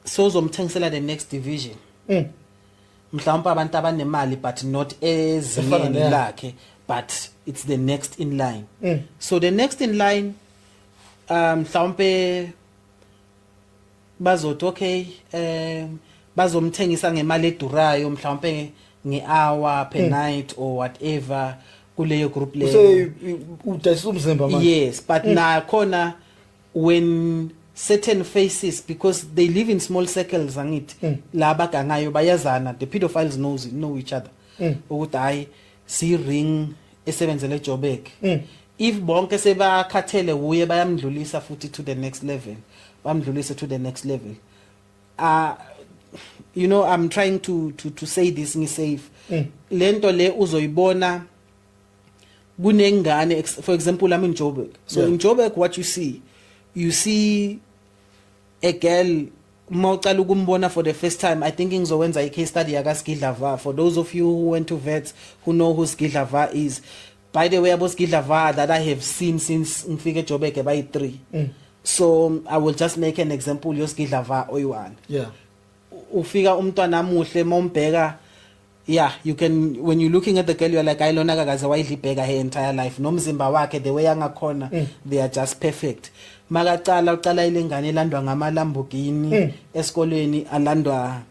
so uzomthengisela the next division mhlawumbe abantu abanemali but not ezingeni lakhe but it's the next in line so the next in line mhlawumbe bazothi okay bazomthengisa ngemali edurayo mhlawumbe ngehour per night or whatever kuleyo group leyo so udayisa umzimba manje yes but na khona when certain faces because they live in small circles angithi laba gangayo bayazana the pedophiles know each other ukuthi hayi si ring esebenzele Joburg if bonke sebakhathele uye bayamdlulisa futhi to the next level bamdlulisa to the next level you know I'm trying to say this ngisafe lento le uzoyibona kunengane for example I'm in Joburg so in Joburg what you see a girl mawucala ukumbona for the first time I think ngizowenza a case study yaka Skidlava for those of you who went to vets who know who Skidlava is by the way about Skidlava that I have seen since ngifike Joburg by 3 so I will just make an example yo Skidlava oyi1 ufika umntwana muhle mombheka yeah you can when you looking at the girl you're like ayilona kakaze wayidlibheka her entire life nomzimba wakhe the way angakhona they are just perfect makacala uqala ilengane elandwa ngama Lamborghini esikoleni alandwa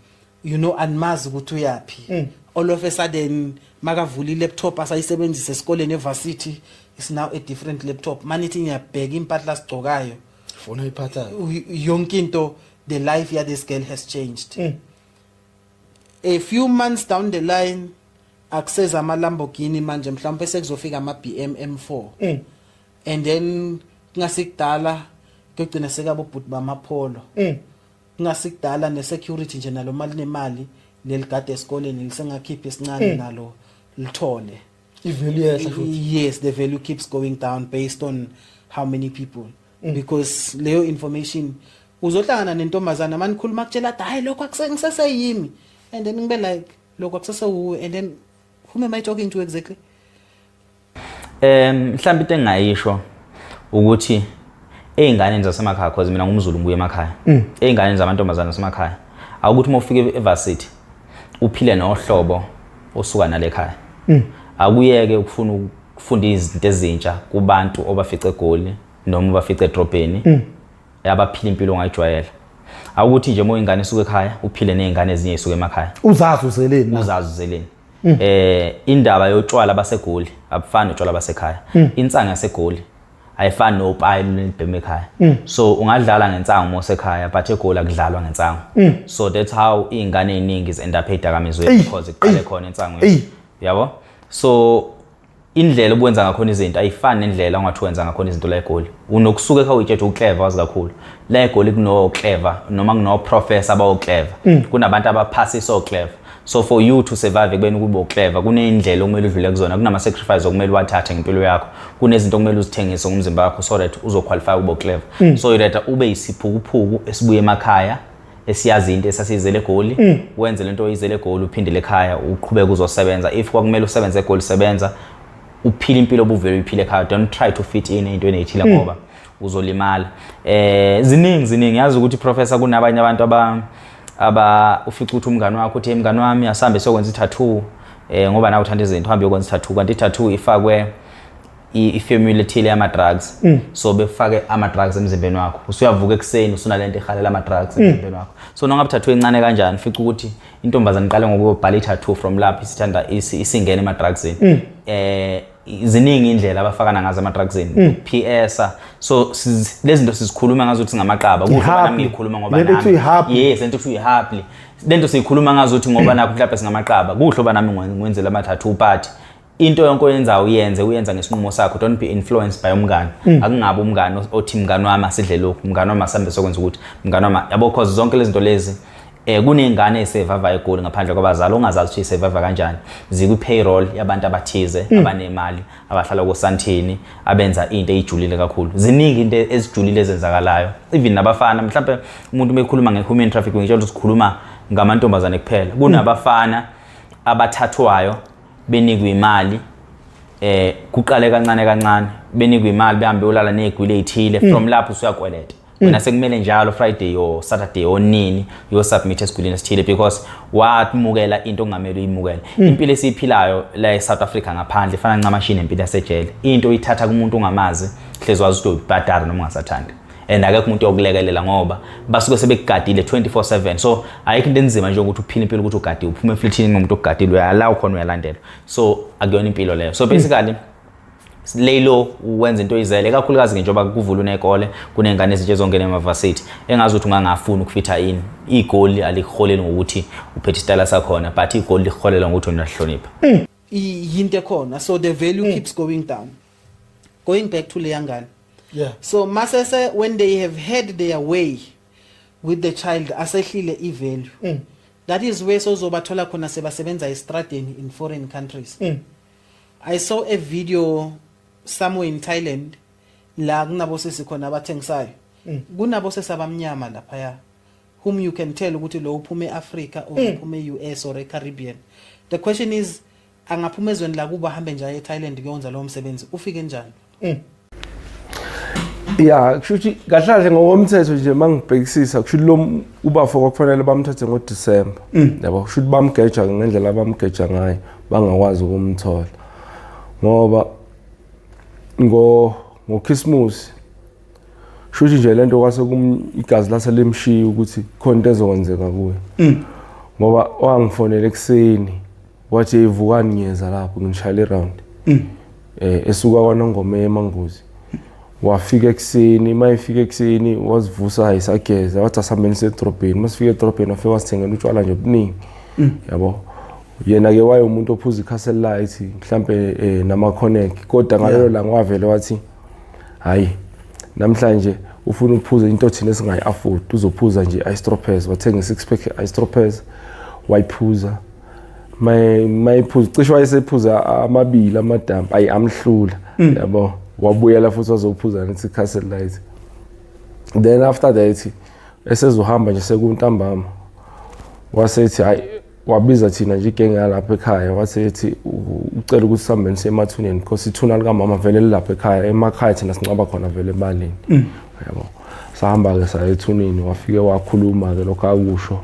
you know anmazi ukuthi uyapi all of a sudden makavula ilaptop asayisebenzisa esikoleni evarsity is now a different laptop manithi ngiyabheka impahla sigcokayo fona ayiphathayo yonke into the life ya this girl has changed a few months down the line access ama Lamborghini manje mhlawumbe sekuzofika ama BM M4 and then ngasikudala kugcina sekabo but bamapolo ngasikudala ne security nje nalo mali nemali leligade esikoleni lisengakhipha isincane nalo lithole yes the value keeps going down based on how many people because leyo information uzohlangana nentombazana manikhuluma kutshela hayi lokho akusengisaseyimi and then ngibe like lokho akusasa and then whom am I talking to exactly mhlawumbe into engayisho ukuthi eingane zasemakhaya because mina ngumZulu ngibuye emakhaya eingane zamantombazana zasemakhaya akuthi uma ufike evarsity uphile nohlobo osuka nale ekhaya akuyeke ukufunda izinto ezintsha kubantu obafice egoli noma bafice edropeni yabaphila impilo ongayijwayela akuthi nje mo ingane isuka ekhaya uphile nezingane ezinye isuka emakhaya uzazi uzeleni indaba yotshwala basegoli abufani notshwala basekhaya insanga yasegoli ayifani nopayilo libheme ekhaya so ungadlala ngensango mosekhaya but egoli akudlalwa ngensango so that's how izingane eziningi end up edakamizweni because iqale khona insango yabo so indlela obwenza ngakhona izinto ayifani nendlela ongathi wenza ngakhona izinto la egoli unokusuka ekhaya uyithethe uclever wazi kakhulu la egoli kuno clever noma kuno professor abawo clever kunabantu abaphasa so clever so for you to survive ekubeni kube clever kunendlela okumele udlule kuzona kunama sacrifice okumele wathathe ngempilo yakho kunezinto okumele uzithengise ngomzimba wakho so that uzoqualify ube clever so ireta ube isiphukuphuku esibuye emakhaya esiyazi into esasizele egoli wenze lento oyizele egoli uphindele ekhaya uqhubeka uzosebenza if kwakumele usebenze egoli sebenza uphila impilo obuvele uphile ekhaya don't try to fit in into enethile ngoba uzolimala ziningi yazi ukuthi professor kunabanye abantu aba ufica ukuthi umngane wakho uthi umngane wami asambe sokwenza i-tattoo ngoba nawe uthanda izinto uhambe ukwenza i-tattoo kanti i-tattoo ifakwe i-formula ethile yama drugs so befake ama drugs emzimbeni wakho usuyavuka ekseni usunalento ehalela ama drugs emzimbeni wakho so nongabe i-tattoo encane kanjani ufica ukuthi intombazana iqale ngokubhala i-tattoo from lapho isithanda isingene ama drugsini ziningi indlela abafakana ngazo ama-drugsini PS so lezi zinto sizikhuluma ngazo ukuthi ngamaqaba kuhle nami ngikhuluma ngoba nami yes lento kuthiwa ihappy lento siyikhuluma ngazo ukuthi ngoba nakho mhlawumbe singamaqaba kuhle oba nami ngwenzela ama-tattoo party into yonke oyenzayo uyenza ngesinqumo sakho don't be influenced by umngane akungabe umngane othi mngane wami asidle lokhu mngane wami asambe sokwenza ukuthi mngane wami yabo cause zonke lezi zinto lezi kunengane esevava egoli ngaphandle kwabazali ongazazi ukuthi isevava kanjani zikwi-payroll yabantu abathize abanemali abahlala koSandton abenza into eyijulile kakhulu ziningi into ezijulile ezenzakalayo even nabafana mhlawumbe umuntu mekhuluma nge-human trafficking ngitsho ukuthi sikhuluma ngamantombazane kuphela kunabafana abathathwayo benikwe imali kuqale kancane benikwe imali behambe ulala nezigwile ezithile from lapho usuyakweleta wena sekumele njalo Friday or Saturday or nini yo submit esigulini esithile because wathumukela into ongamele uyimukele impilo esiphilayo la eSouth Africa ngaphandle efana ncamashini empilo yasejele into uyithatha kumuntu ongamazi hlezi wazi ukuthi ubhadara noma ungasathandi and akekho umuntu yokulekelela ngoba basuke sebekugadile 24/7 so ayikho into enzima nje ukuthi uphile impilo ukuthi ugadi uphume eflithini ngomuntu ogadile uyala khona uyalandela so akuyona impilo leyo so basically lelo wenza into izele kakhulukazi njengoba kuvula unekole kunengane ezinje zongena emaversity engazi ukuthi ungangafuni ukufitha ini igoli alikholeli ngokuthi uphethe isitala sakhona but igoli likholela ngokuthi unahlonipha yinte khona so the value keeps going down going back to leyangane so masese when they have had their way with the child asehlile ivalue that is where sozobathola khona sebasebenza estradeni in foreign countries I saw a video somewhere in Thailand la kunabo sesikhona abathengisayo kunabo sesabamnyama lapha whom you can tell ukuthi lo uphume eAfrica or uphume eUS or eCaribbean the question is angaphuma ezweni la kuba hambe nje eThailand kuyonza lo msebenzi ufike njani yeah kushuthi kahlahle ngokomthetho nje mangibhekisisa kushuthi lo ubafo kwakufanele bamthathe ngoDecember yabo kushuthi bamgeja ngendlela bamgeja ngayo bangakwazi ukumthola ngoba ngoChristmas shuthi nje lento kwase igazi laselimshiya ukuthi khona into ezokwenzeka kuye ngoba wangifonela ekseni wathi ivukani ngiyeza lapho ngishayela iround esuka kwaNongoma eMangozi wafika ekseni mayifika ekseni wazivusa hayisageza wathi asambeni sedrobheni masifika edrobheni wafika wasithengela utshwala nje obuningi yabo yena ke waye umuntu ophuza iCastle Light mhlambe nama connect kodwa ngalelo la ngwavele wathi hayi namhlanje ufuna ukuphuza into thina esingayi afford uzophuza nje iStropez wathenga 6 pack iStropez wayiphuza mayiphuza cishe wayesephuza amabili amadamp ayi amhlula yabo wabuyela futhi wazophuza nethi Castle Light then after that esezohamba nje sekuntambama wasethi hayi wabiza thina nje igenge lapha ekhaya wasethi ucela ukuthi sihambeni semathuneni because ithuna lika mama vele lapha ekhaya emakhaya thina sincaba khona vele ebaleni yabo sahamba ke saya ethuneni wafike wakhuluma ke lokho akusho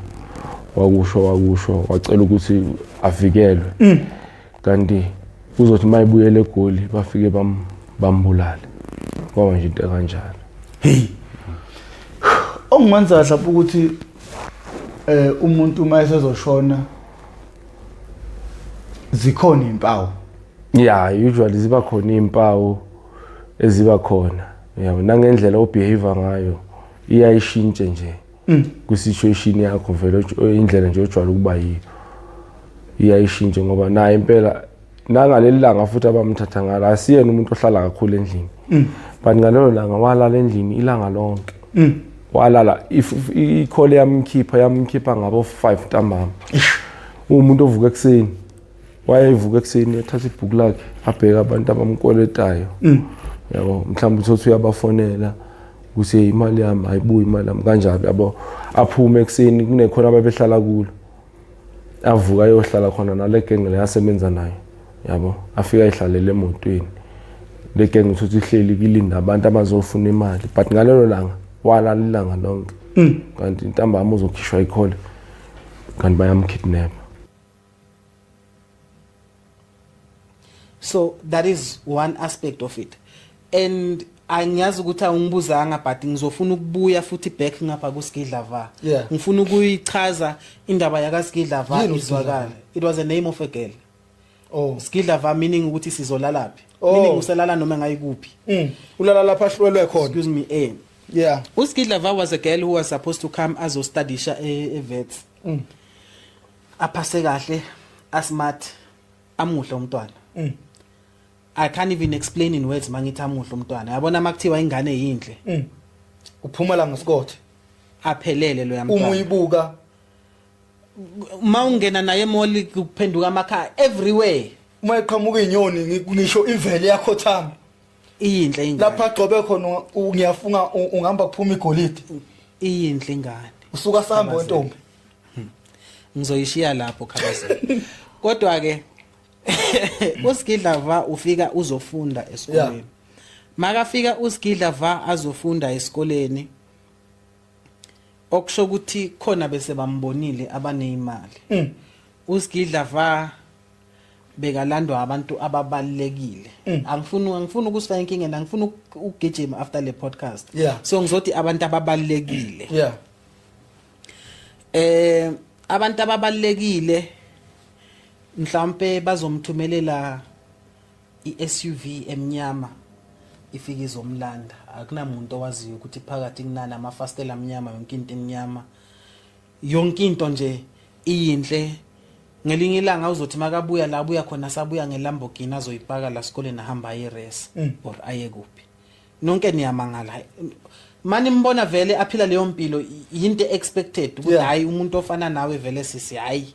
wacela ukuthi avikelwe kanti uzothi mayibuyele egoli bafike bambulala kwaba nje into kanjalo ongimenza lapho ukuthi umuntu uma esezoshona zikhona impawu usually ziba khona impawu eziba khona yabo nangendlela obehavior ngayo iyayishintshe nje ku-situation yakho vele indlela nje ojwayele ukuba yiyo iyayishintshe ngoba naye impela nangaleli langa futhi abamthatha ngalo asiyena umuntu ohlala kakhulu endlini but ngalelo langa walala endlini ilanga lonke walala ikhole yamkhipha ngabo 5 ntambama umuntu ovuka ekseni wayevuka ekseni ethatha ibhuku lakhe abheka abantu abamkoletayo yabo mhlawumbe uthi uyabafonela ukuthi imali yami ayibuyi imali yami kanjalo yabo aphume ekseni kunekhona ababehlala kulo avuka ayohlala khona nale genge leyasebenza nayo yabo afika ihlalele emotweni le genge uthi ihleli kilinda abantu abazofuna imali but ngalelo langa walala ilanga lonke kanti intambama uzokhishwa ikhole kanti bayamkidnap so that is one aspect of it and angiyazi ukuthi angibuzanga but ngizofuna ukubuya futhi back ngapha kuSkidlava ngifuna ukuyichaza indaba yakaSkidlava izwakala it was a name of a girl Oh. Skidlava meaning ukuthi sizolalaphi. Meaning uselala noma ngayikuphi. Ulala lapha ahlwelwe khona. Excuse me, Yeah. uSkidlava was a girl who was supposed to come azostudisha eVets. Aphase kahle, asmart, amuhle umntwana. I can't even explain in words mangithi amuhle umntwana. Yabona makuthiwa ingane yinhle. Uphumela ngesikothe. Aphelele lo yamntwana. Umuyibuka Mawungena naye emall kuphenduka amakhaya everywhere. uma iqhamuka inyoni ngisho ivele yakho thama. Iyinhle ingane. Lapha gcobe khona ngiyafunga ungihamba kuphuma igolide. Iyinhle ingane. Usuka sahamba wentombi. Ngizoyishiya lapho khabazela. Kodwa ke uSkidlava ufika uzofunda esikoleni. Makafika uSkidlava azofunda esikoleni. Okusho ukuthi khona bese bambonile abanezimali. uSkidlava bekalandwa abantu ababalekile. Angifuni ukusifaka inkingeni, angifuni ukugijima after le podcast. So ngizothi abantu ababalekile. Abantu ababalekile mhlambe bazomthumelela iSUV emnyama ifike izomlanda. Akunamuntu owaziyo ukuthi phakathi kunana amafastela amnyama yonke into emnyama. Yonke into nje iyinhle. Ngelinye ilanga uzothi makabuya la abuya khona sabuya ngeLamborghini azoyipaka la sikole nahamba ayerace or aye kuphi. Nonke niyamangala. Mani mbona vele aphila leyo mpilo into expected ukuthi hayi umuntu ofana nawe vele sisi hayi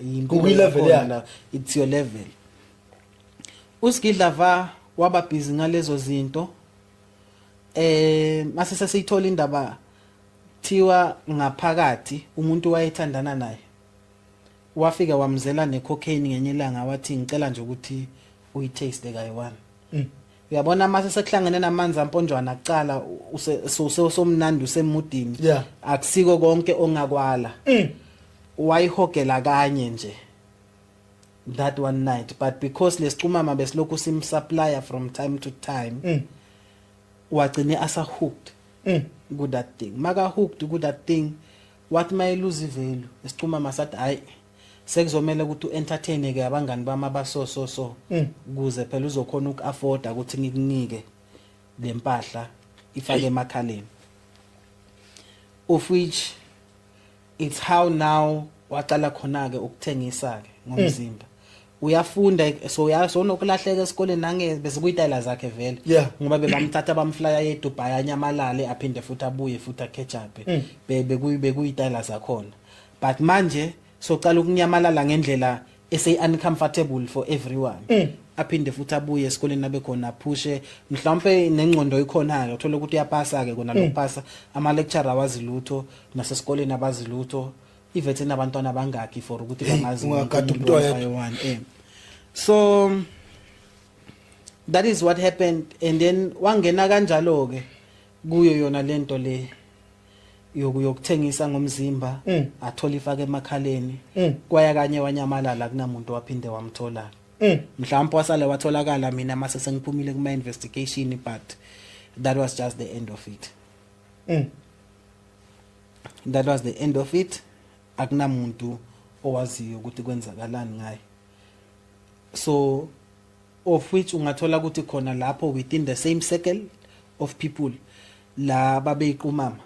impilo level yakho it's your level. uSkidlava waba busy ngalezo zinto mase sesiyithola indaba thiwa ngaphakathi umuntu wayethandana naye wafika wamzela necocaine ngenye ilanga wathi ngicela nje ukuthi uyitaste kayi-1. Uyabona mase sekuhlangene namanzi amponjwana akucala somnandi usemudini akusiko konke ongakwala. Wayihogela kanye nje that one night, but because lesicumama besilokhu simsupplier from time to time wagcine asa hooked good that thing. Maka hooked good that thing, what may lose value lesicumama sathi hayi sekuzomela ukuthi uentertain ke abangani bama baso kuze phela uzokhona ukuafford ukuthi ngikunike lempahla ifake emakhaleni, of which it's how now waqala khona ke ukuthengisa ke ngomzimba. Uyafunda so uyasonokulahleka esikoleni nange bese kuyitayela zakhe vele ngoba bebamthatha bamflya eDubai anyamalale aphinde futhi abuye futhi aketchup bekuyitayela zakhona. But manje socala ukunyamalala ngendlela esay uncomfortable for everyone. Aphinde futhi abuye esikoleni abe khona pushe mhlawumbe nengcondo ikhona ke uthola ukuthi uyapasa ke kona lokupasa ama lecturer awazilutho nasesikoleni abazilutho ivethe nabantwana bangaki for ukuthi bangazi ukuthi so that is what happened. And then wangena kanjalo ke kuyo yona lento le yokuthengisa ngomzimba athola ifake emakhaleni kwaya kanye wanyamalala kunamuntu waphinde wamthola. Mhlawumbe wasale watholakala mina mase sengiphumile kuma investigation, but that was just the end of it. That was the end of it. Akunamuntu owaziyo ukuthi kwenzakalani ngaye. So of which ungathola ukuthi khona lapho within the same circle of people la babeyiqumama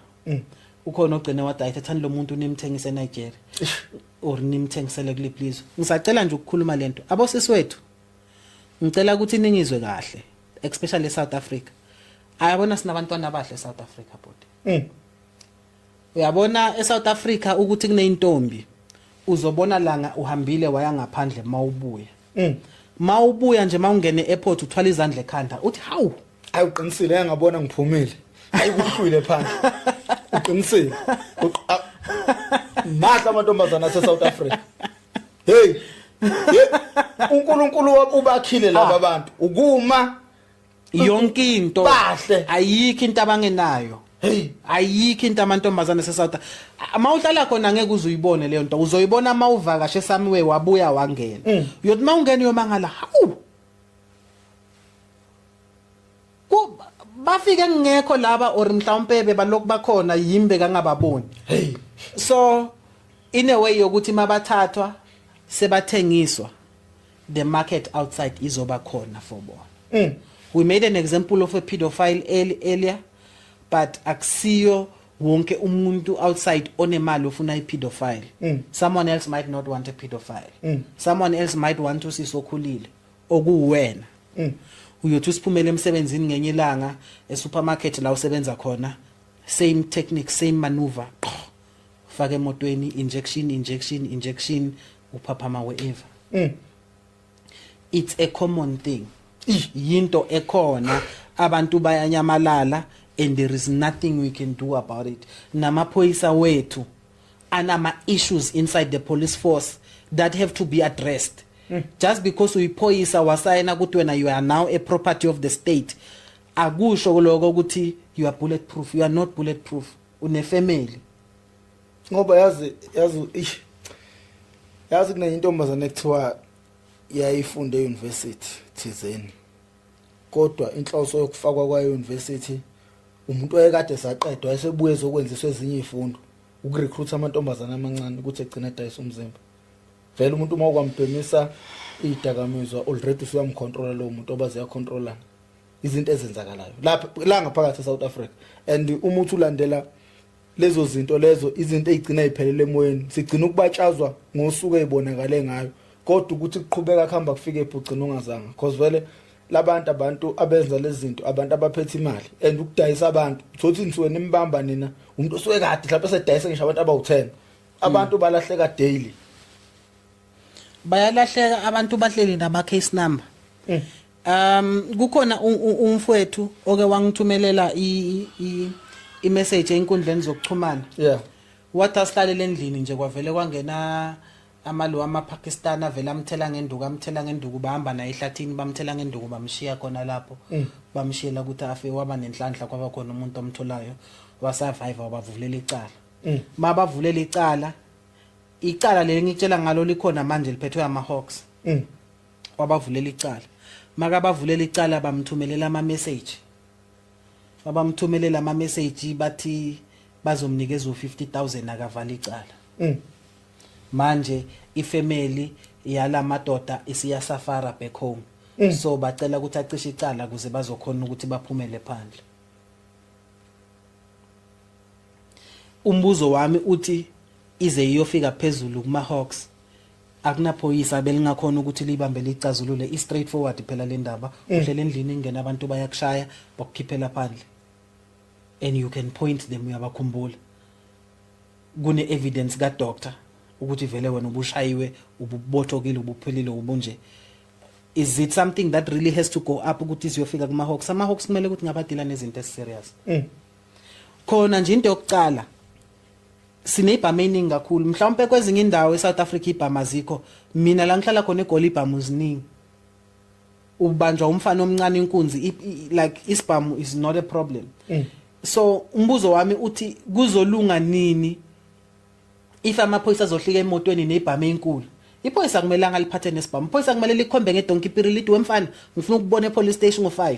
ukhona ogcine wathi ayithethani lo muntu nimthengise eNigeria or nimthengisele kule please. Ngisacela nje ukukhuluma lento abosisi wethu, ngicela ukuthi ningizwe kahle, especially South Africa. Ayabona sinabantwana abahle eSouth Africa body. Uyabona eSouth Africa ukuthi kuneyintombi uzobona langa uhambile waya ngaphandle mawubuya. Mawubuya nje mawungene eairport uthwala izandla ekhanda uthi hawu ayiqinisile ngabona ngiphumile ayikuhlwile phandle uqinisile mahla amantombazana aseSouth Africa. Hey uNkulunkulu ubakhile laba abantu ukuma yonke into bahle ayikho into abangenayo. Hey ayikho into amantombazana aseSouth mawuhlala khona ngeke uzuyibone leyo nto, uzoyibona mawuvakashe samiwe wabuya wangena. Uyothi mawungena yomangala hawu bafike ngekho laba or mhlawumbe bebalokhu bakhona yimbe kangababoni. Hey so in a way yokuthi mabathathwa sebathengiswa the market outside izoba khona for bona. We made an example of a pedophile earlier, but akusiyo wonke umuntu outside onemali ofuna i-pedophile. Someone else might not want a pedophile. Someone else might want to sisokhulile okuwena. Uyothi usiphumele emsebenzini ngenye ilanga e-supermarket la usebenza khona, same technique, same maneuver. Fake emotweni, injection, uphaphama wherever. It's a common thing. Yinto ekhona, abantu bayanyamalala, and there is nothing we can do about it. Namaphoyisa wethu anama issues inside the police force that have to be addressed. Just because uyiphoyisa wasayina ukuthi wena you are now a property of the state, akusho lokho ukuthi you are bulletproof. You are not bulletproof. Une family. Ngoba yazi kunentombazane ekuthiwa yayifunde e-university thizeni, kodwa inhloso yokufakwa kwayo university umuntu oyekade saqedwa esebuye zokwenziswa ezinye izifundo ukurecruit amantombazane amancane ukuthi egcina edayisa umzimba. Vele umuntu uma ukwambhemisa idakamizwa already usuyamcontrola lo muntu obaze yacontrolana izinto ezenzakalayo lapha la ngaphakathi eSouth Africa, and umuntu ulandela lezo zinto lezo izinto ezigcina iphelele emoyeni sigcina ukubatshazwa ngosuku ezibonakale ngayo, kodwa ukuthi kuqhubeka khamba kufike ebhucina ungazanga, because vele abantu abenza lezi zinto abantu abaphethe imali and ukudayisa abantu uthi nisuke nimbamba nina umuntu osuke kade mhlawumbe sedayisa ngisho abantu abawu10 abantu balahleka daily. Bayalahleka abantu bahleli nama case number. Kukhona umfowethu oke wangithumelela I message enkundleni zokuxhumana. Yeah. Wathi asihlalela endlini nje kwavele kwangena amalo amaPakistan avela amthela ngenduku bahamba naye ehlathini bamthela ngenduku bamshiya khona lapho. Bamshiyela ukuthi afe waba nenhlanhla kwaba khona umuntu omtholayo wasurvive wabavulela icala. Mabavulela icala leli ngikutshela ngalo likhona manje liphethwe amaHawks. Wabavulela icala. Maka bavulela icala bamthumelela ama message. Abamthumelela ama message bathi bazomnikeza u50,000 akavala icala. Manje ifamily yala madoda isiya safara back home. So bacela ukuthi acishe icala kuze bazokhona ukuthi baphumele phandle. Umbuzo wami uthi ize iyofika phezulu kuma Hawks akunaphoyisa belingakhona ukuthi libambe licazulule I straight forward phela le ndaba uhlele endlini ingena abantu bayakushaya bakukhiphela phandle and you can point them uyabakhumbula kune evidence ka doctor ukuthi vele wena ubushayiwe ububothokile ubuphelile ubunje. Is it something that really has to go up ukuthi iziyofika kuma Hawks? Ama Hawks kumele ukuthi ngabadila nezinto eziserious. Khona nje into yokucala sinebhama eningi kakhulu mhlawumbe kwezinye indawo eSouth Africa ibhama zikho, mina la ngihlala khona eGoli ibhama uziningi ubanjwa umfana omncane inkunzi like isibhamu is not a problem. So umbuzo wami uthi kuzolunga nini if amaphoyisa azohlika emotweni nebhama enkulu? Iphoyisa kumelanga liphathe nesibhamu, iphoyisa kumele likhombe ngedonkey piri lithi wemfana ngifuna ukubona epolice station ngo5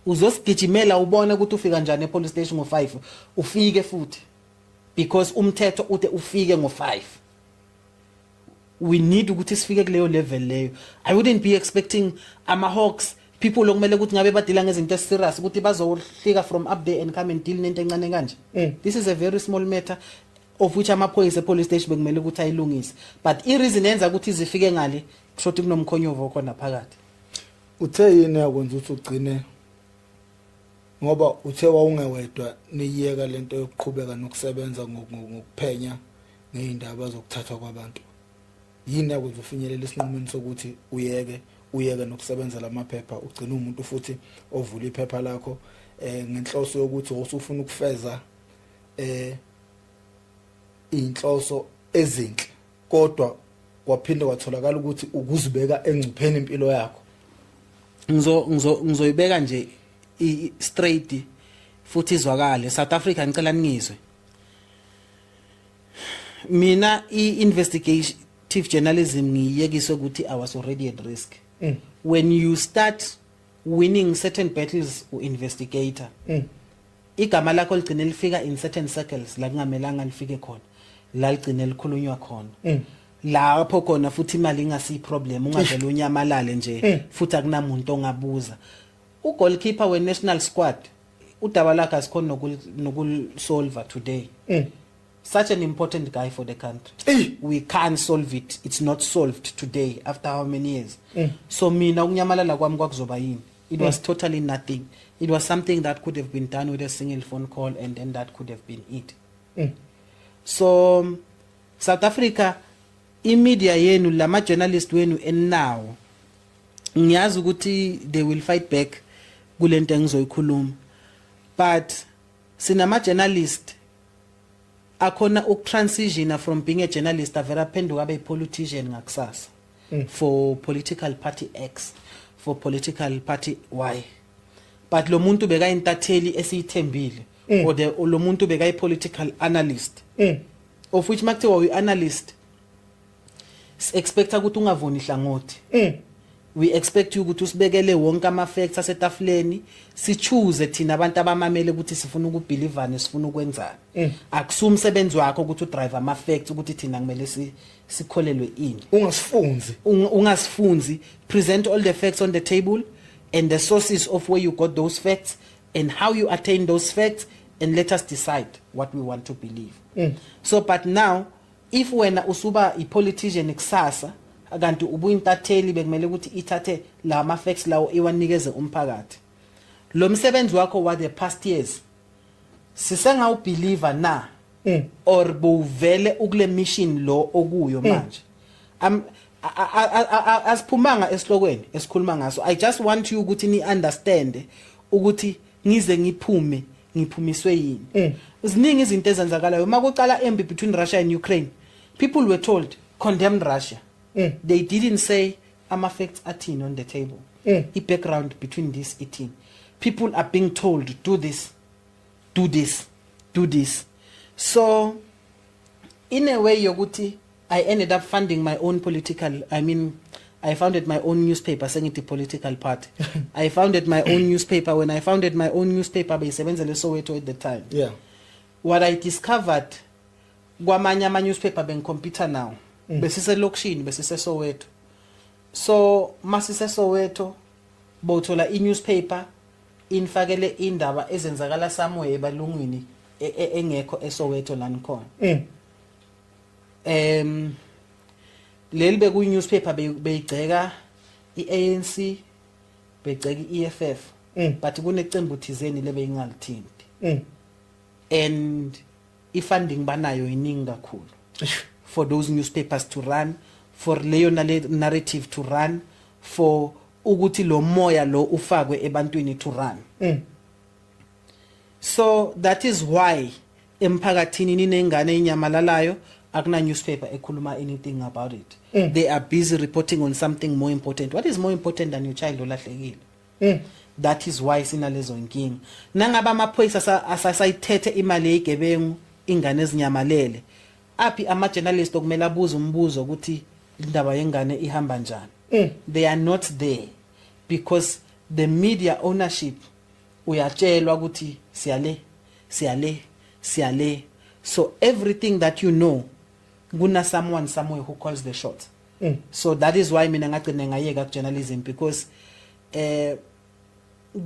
uzosigijimela ubone ukuthi ufika njani epolice station ngo5 ufike futhi because umthetho uthi ufike ngo5. We need ukuthi sifike kuleyo level leyo. I wouldn't be expecting ama Hawks people okumele ukuthi ngabe badila ngezinto eserious ukuthi bazohlika from up there and come and deal nento encane kanje. This is a very small matter of which amaphoyisa police station bekumele ukuthi ayilungise, but I reason yenza ukuthi izifike ngale kushothi kunomkhonyovo khona phakathi. Uthe yini yakwenza ukuthi ugcine ngoba uthe wawungewedwa niyeka lento yokuqhubeka nokusebenza ngokuphenya neindaba zokuthathwa kwabantu? Yini yakwenza ufinyelela isinqumeni sokuthi uyeke nokusebenza lamaphepha ugcina umuntu futhi ovula iphepha lakho ngenhloso yokuthi usufuna ukufeza inhloso ezinhle, kodwa kwaphinde kwatholakala ukuthi ukuzibeka engcupheni impilo yakho? Ngizoyibeka nje straight futhi izwakale. South Africa ngicela ningizwe. Mina investigative journalism ngiyekiswe ukuthi I was already at risk. When you start winning certain battles u-investigator, igama lakho ligcine lifika in certain circles la kungamelanga lifike khona, la ligcine likhulunywa khona. lapho khona futhi imali ingasi problem ungavela unyamalale nje futhi akunamuntu ongabuza ugoalkeeper we-national squad udaba lakhe asikhona nokul-solve today such an important guy for the country we can't solve it, it's not solved today after how many years so mina ukunyamalala kwami kwakuzoba yini. It was totally nothing. It was something that could have been done with a single phone call and then that could have been it. So South Africa imedia yenu lama journalist wenu and now ngiyazi ukuthi they will fight back kulento engizoyikhuluma but sinama journalist akhona ukutransition from being a journalist avela phenduka abe politician ngakusasa for political party X for political party Y but lo muntu beka intatheli esiyithembile or lo muntu beka I political analyst of which makuthiwa we analyst expect ukuthi ungavoni hlangothi we expect ukuthi usibekele wonke ama facts asetafuleni si choose thina abantu abamamele ukuthi sifuna ukubelievana sifuna ukwenzana akusumsebenzi wakho ukuthi udrive ama facts ukuthi thina kumele sikholelwe ini ungasifunzi present all the facts on the table and the sources of where you got those facts and how you attain those facts and let us decide what we want to believe so but now if wena usuba I politician kusasa akanti ubuyintatheli bekumele ukuthi ithathe la ma facts lawo iwanikeze umphakathi lo msebenzi wakho wa the past years sisenga ubeliever na or buvele ukule mission lo okuyo manje asiphumanga esihlokweni esikhuluma ngaso I just want you ukuthi ni understand ukuthi ngize ngiphumiswe yini ziningi izinto ezenzakalayo makucala embi between Russia and Ukraine people were told condemn Russia they didn't say ama facts athini on the table I background between this eating people are being told do this so in a way yokuthi I ended up funding my own political I founded my own newspaper saying it political party I founded my own newspaper when I founded my own newspaper bayisebenzele Soweto at the time what I discovered kwamanye ama newspaper bengicomputer now besise lokishini besise Soweto so masise Soweto bothola I-newspaper infakele indaba ezenzakala somewhere ebalungwini engekho eSoweto lani khona leli beku newspaper beyigceka iANC begceka iEFF but kunecembu thizeni lebe ingalithindi and ifunding banayo iningi kakhulu for those newspapers to run for leyo narrative to run for ukuthi lo moya lo ufakwe ebantwini to run so that is why emphakathini ninengane inyamalalayo akuna newspaper ekhuluma anything about it they are busy reporting on something more important. What is more important than your child olahlekile that is why sinalezo inkingi nangaba amaphoyisa asasayithethe imali eyigebengu ingane ezinyamalele aphi ama journalists okumele abuza umbuzo ukuthi indaba yengane ihamba njani they are not there because the media ownership uyatshelwa ukuthi siyale so everything that you know kuna someone somewhere who calls the shots so that is why mina ngagcina ngayeka journalism because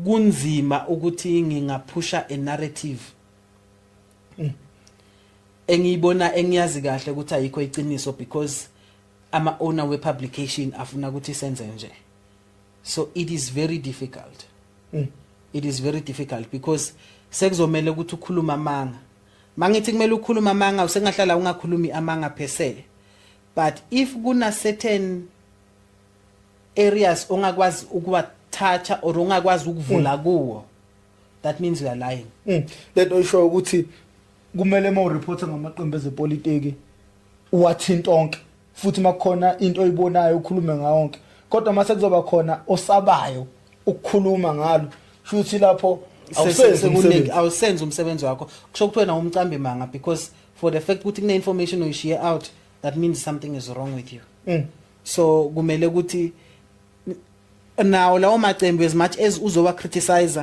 kunzima ukuthi ngingaphusha a narrative engiyibona engiyazi kahle ukuthi ayikho iqiniso because ama owner we publication afuna ukuthi senze nje so it is very difficult it is very difficult because sekuzomela ukuthi ukhuluma amanga mangithi kumele ukhuluma amanga usengahlala ungakhulumi amanga per se but if kuna certain areas ongakwazi ukuwathatha or ongakwazi ukuvula kuwo that means you are lying lento isho ukuthi kumele ma ureporta ngamaqembu ezepolitiki uwathinta onke futhi makhona into oyibonayo ukhulume ngawonke kodwa mase kuzoba khona osabayo ukukhuluma ngalo futhi lapho awusenze umsebenzi wakho kusho ukuthi wena umcambi manga because for the fact ukuthi kune information you share out that means something is wrong with you so kumele ukuthi now lawo maqembu as much as uzowa criticize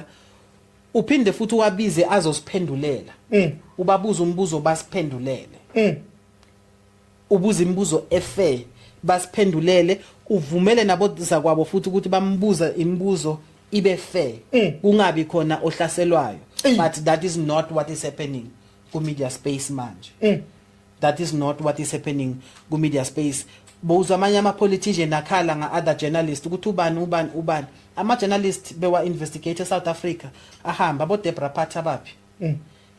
uphinde futhi wabize azosiphendulela ubabuza umbuzo basiphendulele ubuza imibuzo efair basiphendulele uvumele nabo zakwabo futhi ukuthi bambuza imibuzo ibe fair kungabi khona ohlaselwayo but that is not what is happening ku media space manje that is not what is happening ku media space boza amanye ama politician akhala nga other journalists ukuthi ubani ama journalists bewa investigator South Africa ahamba bo Debra Phatha baphi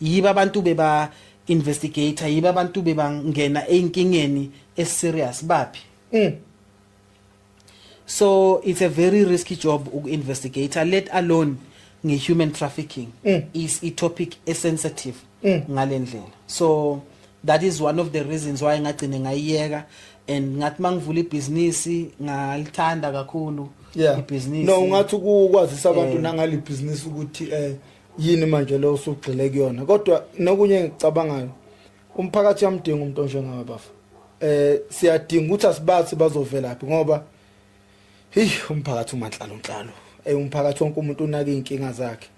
yiba abantu beba investigator yiba abantu bebangena einkingeni eserious baphi so it's a very risky job uku-investigator let alone nge-human trafficking is a topic sensitive ngale ndlela so that is one of the reasons why ngagcine ngayiyeka and ngathi mangivula ibhizinisi ngalithanda kakhulu ibhizinisi no ngathi ukukwazisa abantu nangali ibhizinisi ukuthi yini manje lo usugxile kuyona kodwa nokunye ngicabangayo umphakathi yamdinga umuntu onjengawe bafa siyadinga ukuthi asibathi bazovelaphi ngoba umphakathi umanhlalo umphakathi wonke umuntu unaka inkinga zakhe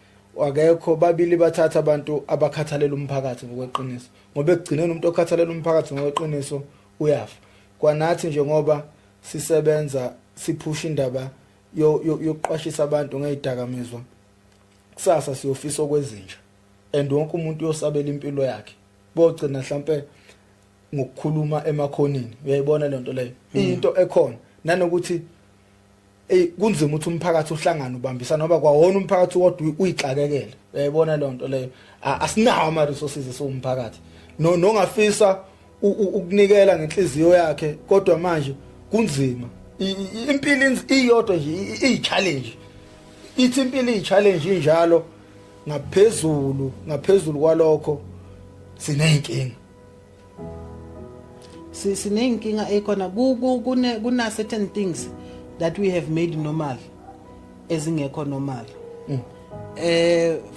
akekho babili bathatha abantu abakhathalela umphakathi ngokweqiniso ngoba ekugcineni umuntu okhathalela umphakathi ngokweqiniso uyafa kwanathi njengoba sisebenza siphusha indaba yokuqwashisa abantu ngezidakamizwa kusasa siyofisa okwezinja and wonke umuntu uyosabela impilo yakhe bogcina mhlambe ngokukhuluma emakhonini uyayibona lento leyo into ekhona nanokuthi kunzima ukuthi umphakathi uhlangane ubambisana ngoba kwawona umphakathi kodwa uyixakekele uyayibona lento leyo asinawo ama resources somphakathi nongafisa ukunikela ngenhliziyo yakhe kodwa manje kunzima impilo iyodwa nje i-challenge ithi impilo i-challenge injalo ngaphezulu kwalokho sinenkinga sinenkinga ekhona kuna certain things that we have made normal ezingekho normal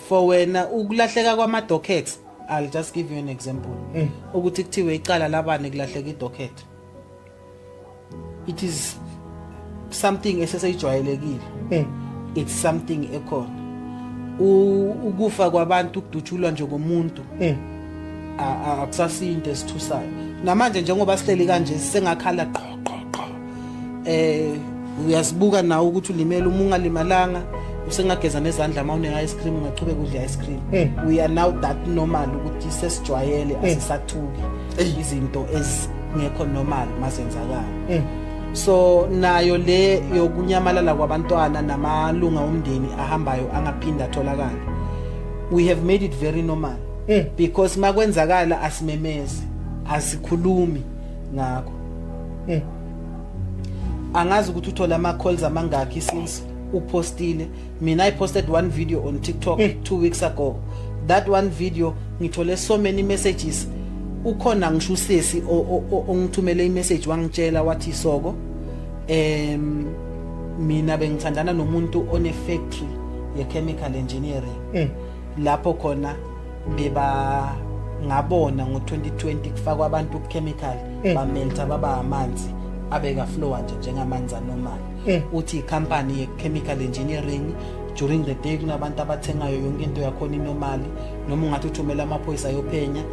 for wena ukulahleka kwama dockets I'll just give you an example ukuthi kuthiwe icala labane kulahleka idocket it is something esesejwayelekile it's something ekhona ukufa kwabantu kudutshulwa njengomuntu akusasinto esithusayo namanje njengoba sihleli kanje sengakhala qho uyazibuka nawe ukuthi ulimele uma ungalimalanga usengageza nezandla mawune ice cream ungaqhubeka udla ice cream we are now that normal ukuthi sesijwayele asisathuki izinto ezingekho normal mazenzakala so nayo le yokunyamalala kwabantwana namalunga omndeni ahambayo angaphinda atholakala we have made it very normal because makwenzakala asimemeze asikhulumi ngakho angazi ukuthi uthola ama calls amangaki since upostile mina I posted one video on TikTok 2 weeks ago that one video ngithole so many messages ukhona ngisho usesi ongithumele imessage wangitshela wathi soko mina bengithandana nomuntu one factory ye chemical engineering lapho khona beba ngabona ngo2020 kufakwa abantu ku chemical bamelta baba amanzi abeka flow nje njengamanzi normal uthi icompany ye chemical engineering during the day kunabantu abathengayo yonke into yakhona inormal noma ungathi uthumela amaphoyisa yophenya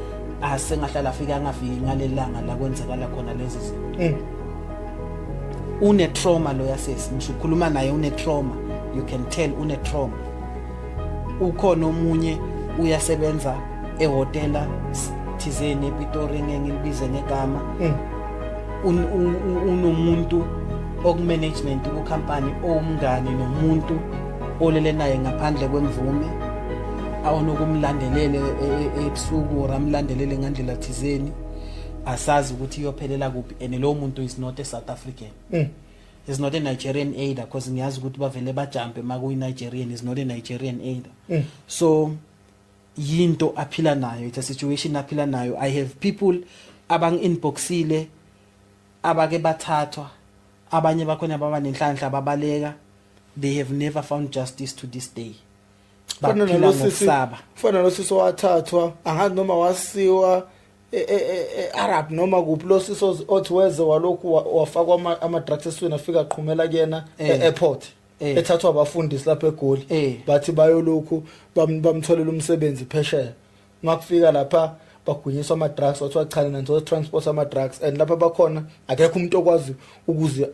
asengahlala afika angafiki ngalelanga la kwenzekala khona lezi zinto une trauma lo yasesi ngishukhuluma naye une trauma you can tell une trauma ukhona omunye uyasebenza ehotela thizeni ePitori ngengilibize ngegama unomuntu okumanagement ku company omngane nomuntu olele naye ngaphandle kwemvume awunokumlandelele ebusuku ramlandelele ngandlela thizeni asazi ukuthi iyophelela kuphi and lo muntu is not a South African is not a Nigerian aider because ngiyazi ukuthi bavele bajampe makuyi Nigerian is not a Nigerian aider so yinto aphila nayo it's a situation aphila nayo I have people abang inboxile abake bathathwa abanye bakhona baba nenhlanhla babaleka they have never found justice to this day baphila ngokusaba fana lo siso wathathwa angazi noma wasiwa Arab noma kuphi lo siso othi weze walokhu wafakwa ama drugs eswini afika aqhumela kuyena airport ethathwa abafundisi lapha eGoli bathi bayolokhu bamtholela umsebenzi phesheya makufika lapha bagwinyiswa ama-drugs wathiwa cha nanzo transport ama-drugs and lapha bakhona akekho umuntu okwazi ukuze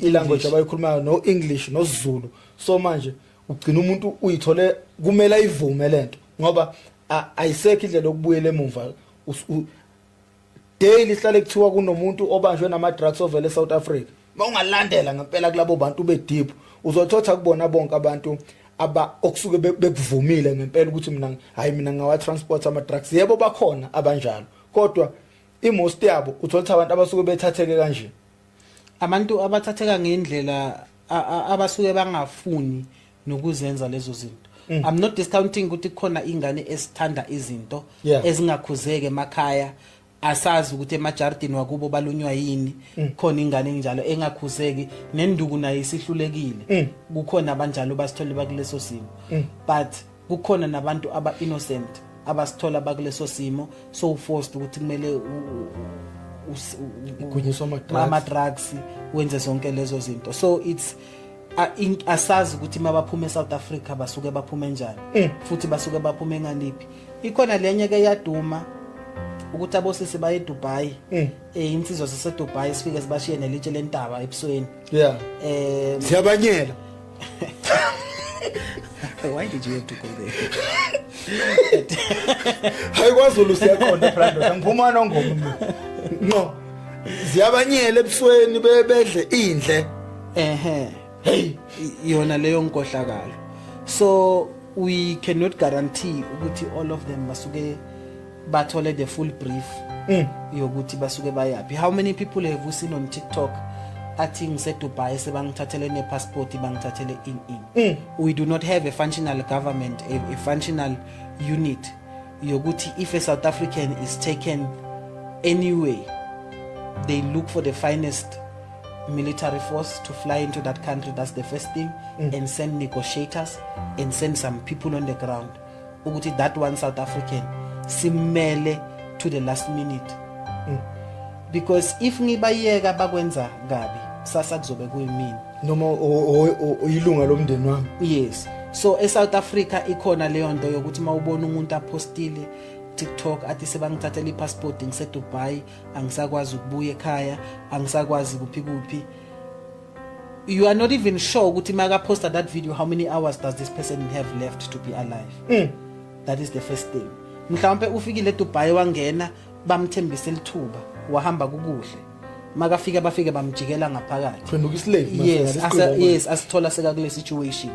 i-language abayikhulumayo no English no Zulu so manje ugcina umuntu uyithole kumele ayivume lento ngoba ayisekho indlela yokubuyela emuva daily sihlale kuthiwa kunomuntu obanjwe nama-drugs ovele eSouth Africa ungalandela ngempela kulabo bantu bedeep uzothotha kubona bonke abantu okusuke bekuvumile ngempela ukuthi mina ngawa transport ama-drugs yebo bakhona abanjalo kodwa imost yabo uthola abantu abasuke bethatheke kanje abantu abathatheka ngendlela abasuke bangafuni nokuzenza lezo zinto. I'm not discounting ukuthi khona ingane esithanda izinto ezingakhuzeke emakhaya asazi ukuthi emajardini wakubo balunywa yini khona ingane enjalo engakhuzeki nenduku nayo isihlulekile kukhona abanjalo basithole bakuleso simo but kukhona nabantu aba innocent abasithola bakuleso simo so forced ukuthi kumele ukunyiswa ama-drugs wenze zonke lezo zinto so it's asazi ukuthi mabaphuma eSouth Africa basuke baphume njani futhi basuke baphume nganiphi ikhona lenye ke yaduma ukuthi abosisi baye eDubai insizwa zaseDubai sifike sibashiye nelitshe lentaba ebusweni siyabanyela why did you have to go there hayi kwaZulu siyakhona brando angiphuma nongoma no ziyabanyela ebusweni bedle indle hey yona leyo nkohlakalo so we cannot guarantee ukuthi all of them basuke bathole the full brief yokuthi basuke bayapi. How many people have you seen on TikTok athi ngiseDubai sebangithathele ne passport bangithathele in we do not have a functional government, a functional unit yokuthi if a South African is taken anyway they look for the finest military force to fly into that country. That's the first thing and send negotiators and send some people on the ground ukuthi that one South African simele to the last minute because if ngibayeka bakwenza kabi sasa kuzobe kuyimini noma oyilunga lomndeni wami. Yes, so eSouth Africa ikhona leyo nto yokuthi mawubona umuntu apostile TikTok athi sebangithathela iPassport ngiseDubai angisakwazi ukubuya ekhaya angisakwazi kuphi you are not even sure ukuthi maka posta that video how many hours does this person have left to be alive. That is the first thing. Mhlawumbe ufikile eDubai wangena bamthembise lithuba wahamba kukuhle makafika bafike bamjikela ngaphakathi phenduka islave. Yes asithola seka kule situation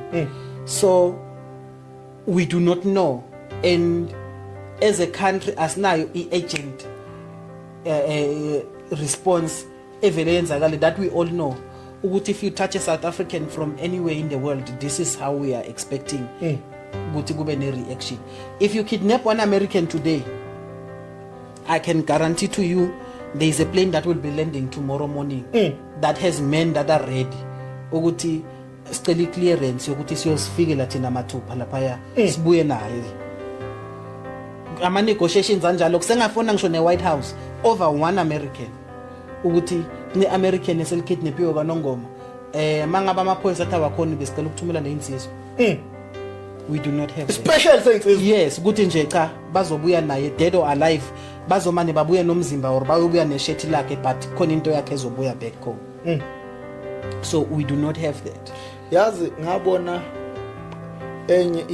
so we do not know and as a country asinayo i-agent response evele yenzakale that we all know ukuthi if you touch a South African from anywhere in the world this is how we are expecting ukuthi kube ne reaction. If you kidnap one American today I can guarantee to you there is a plane that will be landing tomorrow morning that has men that are ready ukuthi sicela clearance yokuthi siyosifikela thina mathupha lapha sibuye naye ama negotiations anjalo kusengafona ngisho ne White House over one American ukuthi ne American eselikidnapiwe kaNongoma mangaba amaphoyisa athawa khona besicela ukuthumela leinsizwa we do not have special things. Yes ukuthi nje cha bazobuya naye dead or alive bazomane babuye nomzimba or bayobuya neshethi lakhe but khona into yakhe ezobuya back home so we do not have that. Yazi ngabona enye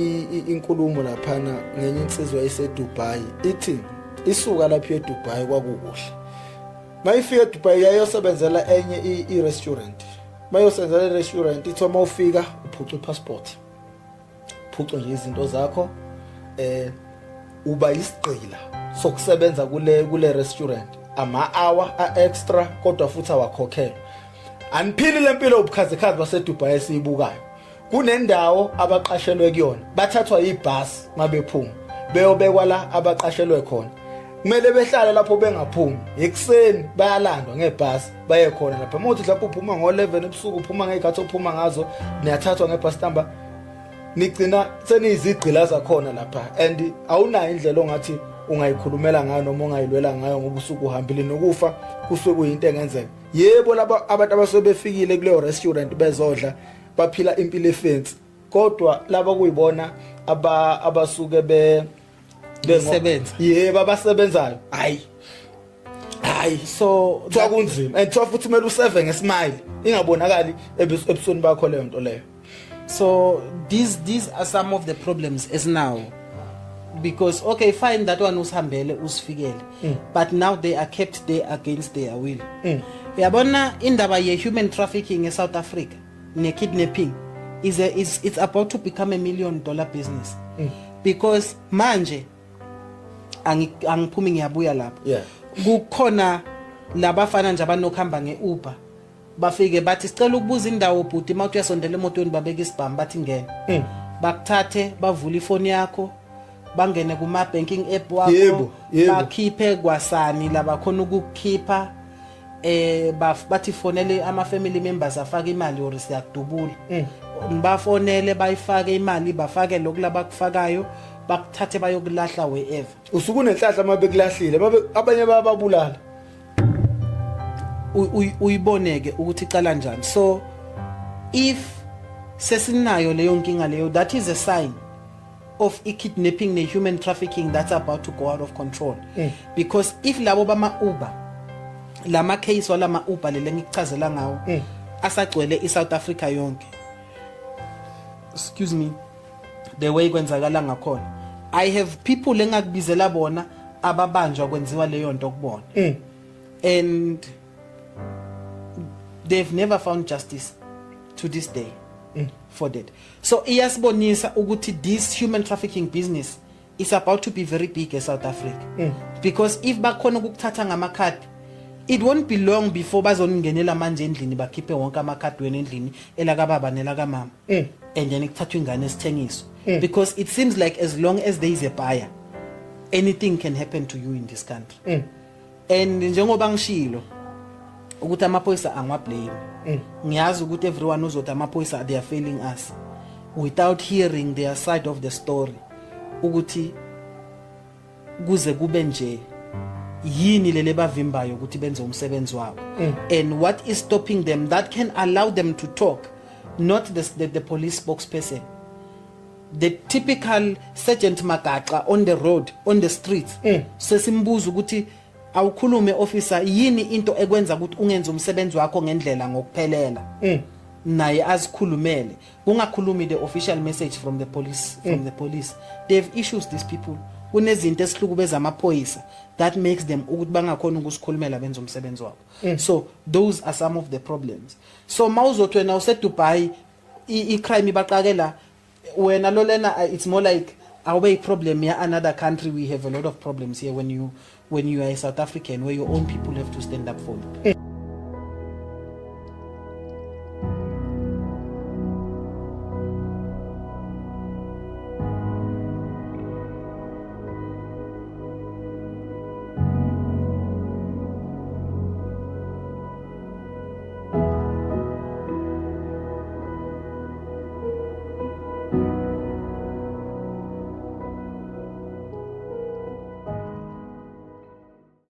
inkulumo laphana ngenye insizwa eseDubai ithi isuka lapha eDubai kwakukuhle mayifika eDubai yayosebenzela enye i-restaurant mayosebenzela i-restaurant ithi uma ufika uphuca i-passport phuca nje izinto zakho uba isigqila sokusebenza kule restaurant ama-hour extra kodwa futhi awakhokhela aniphili lempilo ubukhazikhazi baseDubai esiyibukayo kunendawo abaqashelwe kuyona bathathwa ibhasi mabephuma beyobekwa la abaqashelwe khona kumele behlale lapho bengaphumi ekseni bayalandwa ngebhasi baye khona lapha mothi lapho uphuma ngo11 ebusuku uphuma ngezikhathi ophuma ngazo niyathathwa ngebhasi number nigcina senizigqila zakhona lapha and awunayo indlela ongathi ungayikhulumela ngayo noma ungayilwela ngayo ngoba usuku uhambile nokufa kusuke kuyinto engenzeka. Yebo laba abantu abasobefikile kuleyo restaurant bezodla baphila impilo efensi kodwa laba kuyibona abasuke Besebenza. yebo abasebenzayo hayi So kuthiwa kunzima and kuthiwa futhi kumele useve ngesmile ingabonakali ebusweni bakho leyo nto leyo. So these are some of the problems as now, because okay, fine, that one usihambele usifikele, but now they are kept there against their will. Uyabona indaba ye human trafficking in South Africa ne kidnapping it's about to become $1 million business, because manje angiphumi ngiyabuya lapho, Yeah. kukhona labafana nje abanokuhamba ngeUber bafike bathi sicela ukubuza indawo bhuti mawuthi uyasondela emotweni babeka isibhamu bathi ngene, bakuthathe bavula ifoni yakho bangene kuma banking app wakho, Yebo. bakhiphe kwasani laba khona ukukhipha bathi fonele ama family members afake imali or siyakudubula, bafonele bayifake imali bafake lokulaba kufakayo bakuthathe bayokulahla wherever. Usuku nenhlahla mabekulahlile abanye bayababulala. Uyiboneke ukuthi icala njani. So if sesinayo leyo nkinga leyo, that is a sign of kidnapping ne human trafficking that's about to go out of control, because if labo bama Uber lama case wala ma Uber lele ngikuchazela ngawo asagcwele iSouth Africa yonke, excuse me, the way kwenzakala ngakhona, I have people engakubizela bona ababanjwa kwenziwa leyo nto kubona, and they've never found justice to this day for that. So iyasibonisa ukuthi this human trafficking business is about to be very big in South Africa, because if bakhona ukuthatha ngamakhadi, it won't be long before bazongenela manje endlini bakhiphe wonke amakhadi wena endlini elakababa nelakamama, and then kuthathwa ingane esithengiso, because it seems like as long as there is a buyer, anything can happen to you in this country. And njengoba ngishilo ukuthi amaphoyisa angwablame, ngiyazi ukuthi everyone uzothi amaphoyisa they are failing us without hearing their side of the story, ukuthi kuze kube nje yini lele bavimbayo ukuthi benze umsebenzi wabo, and what is stopping them that can allow them to talk, not the police spokesperson, the typical Sergeant Magaqa on the road, on the streets. Sesimbuza ukuthi awukhulume officer yini into ekwenza ukuthi ungenze umsebenzi wakho ngendlela ngokuphelela, naye azikhulumele, kungakhulumi the official message from the police. They've issues, these people kunezinto esihlukubeza amaphoyisa that makes them ukuthi bangakhona ukusikhulumela benze umsebenzi wabo. So those are some of the problems. So mawuzothi wena useDubai I-crime ibaqakela wena lo lena, it's more like away problem ya another country. We have a lot of problems here when you are a South African, where your own people have to stand up for you.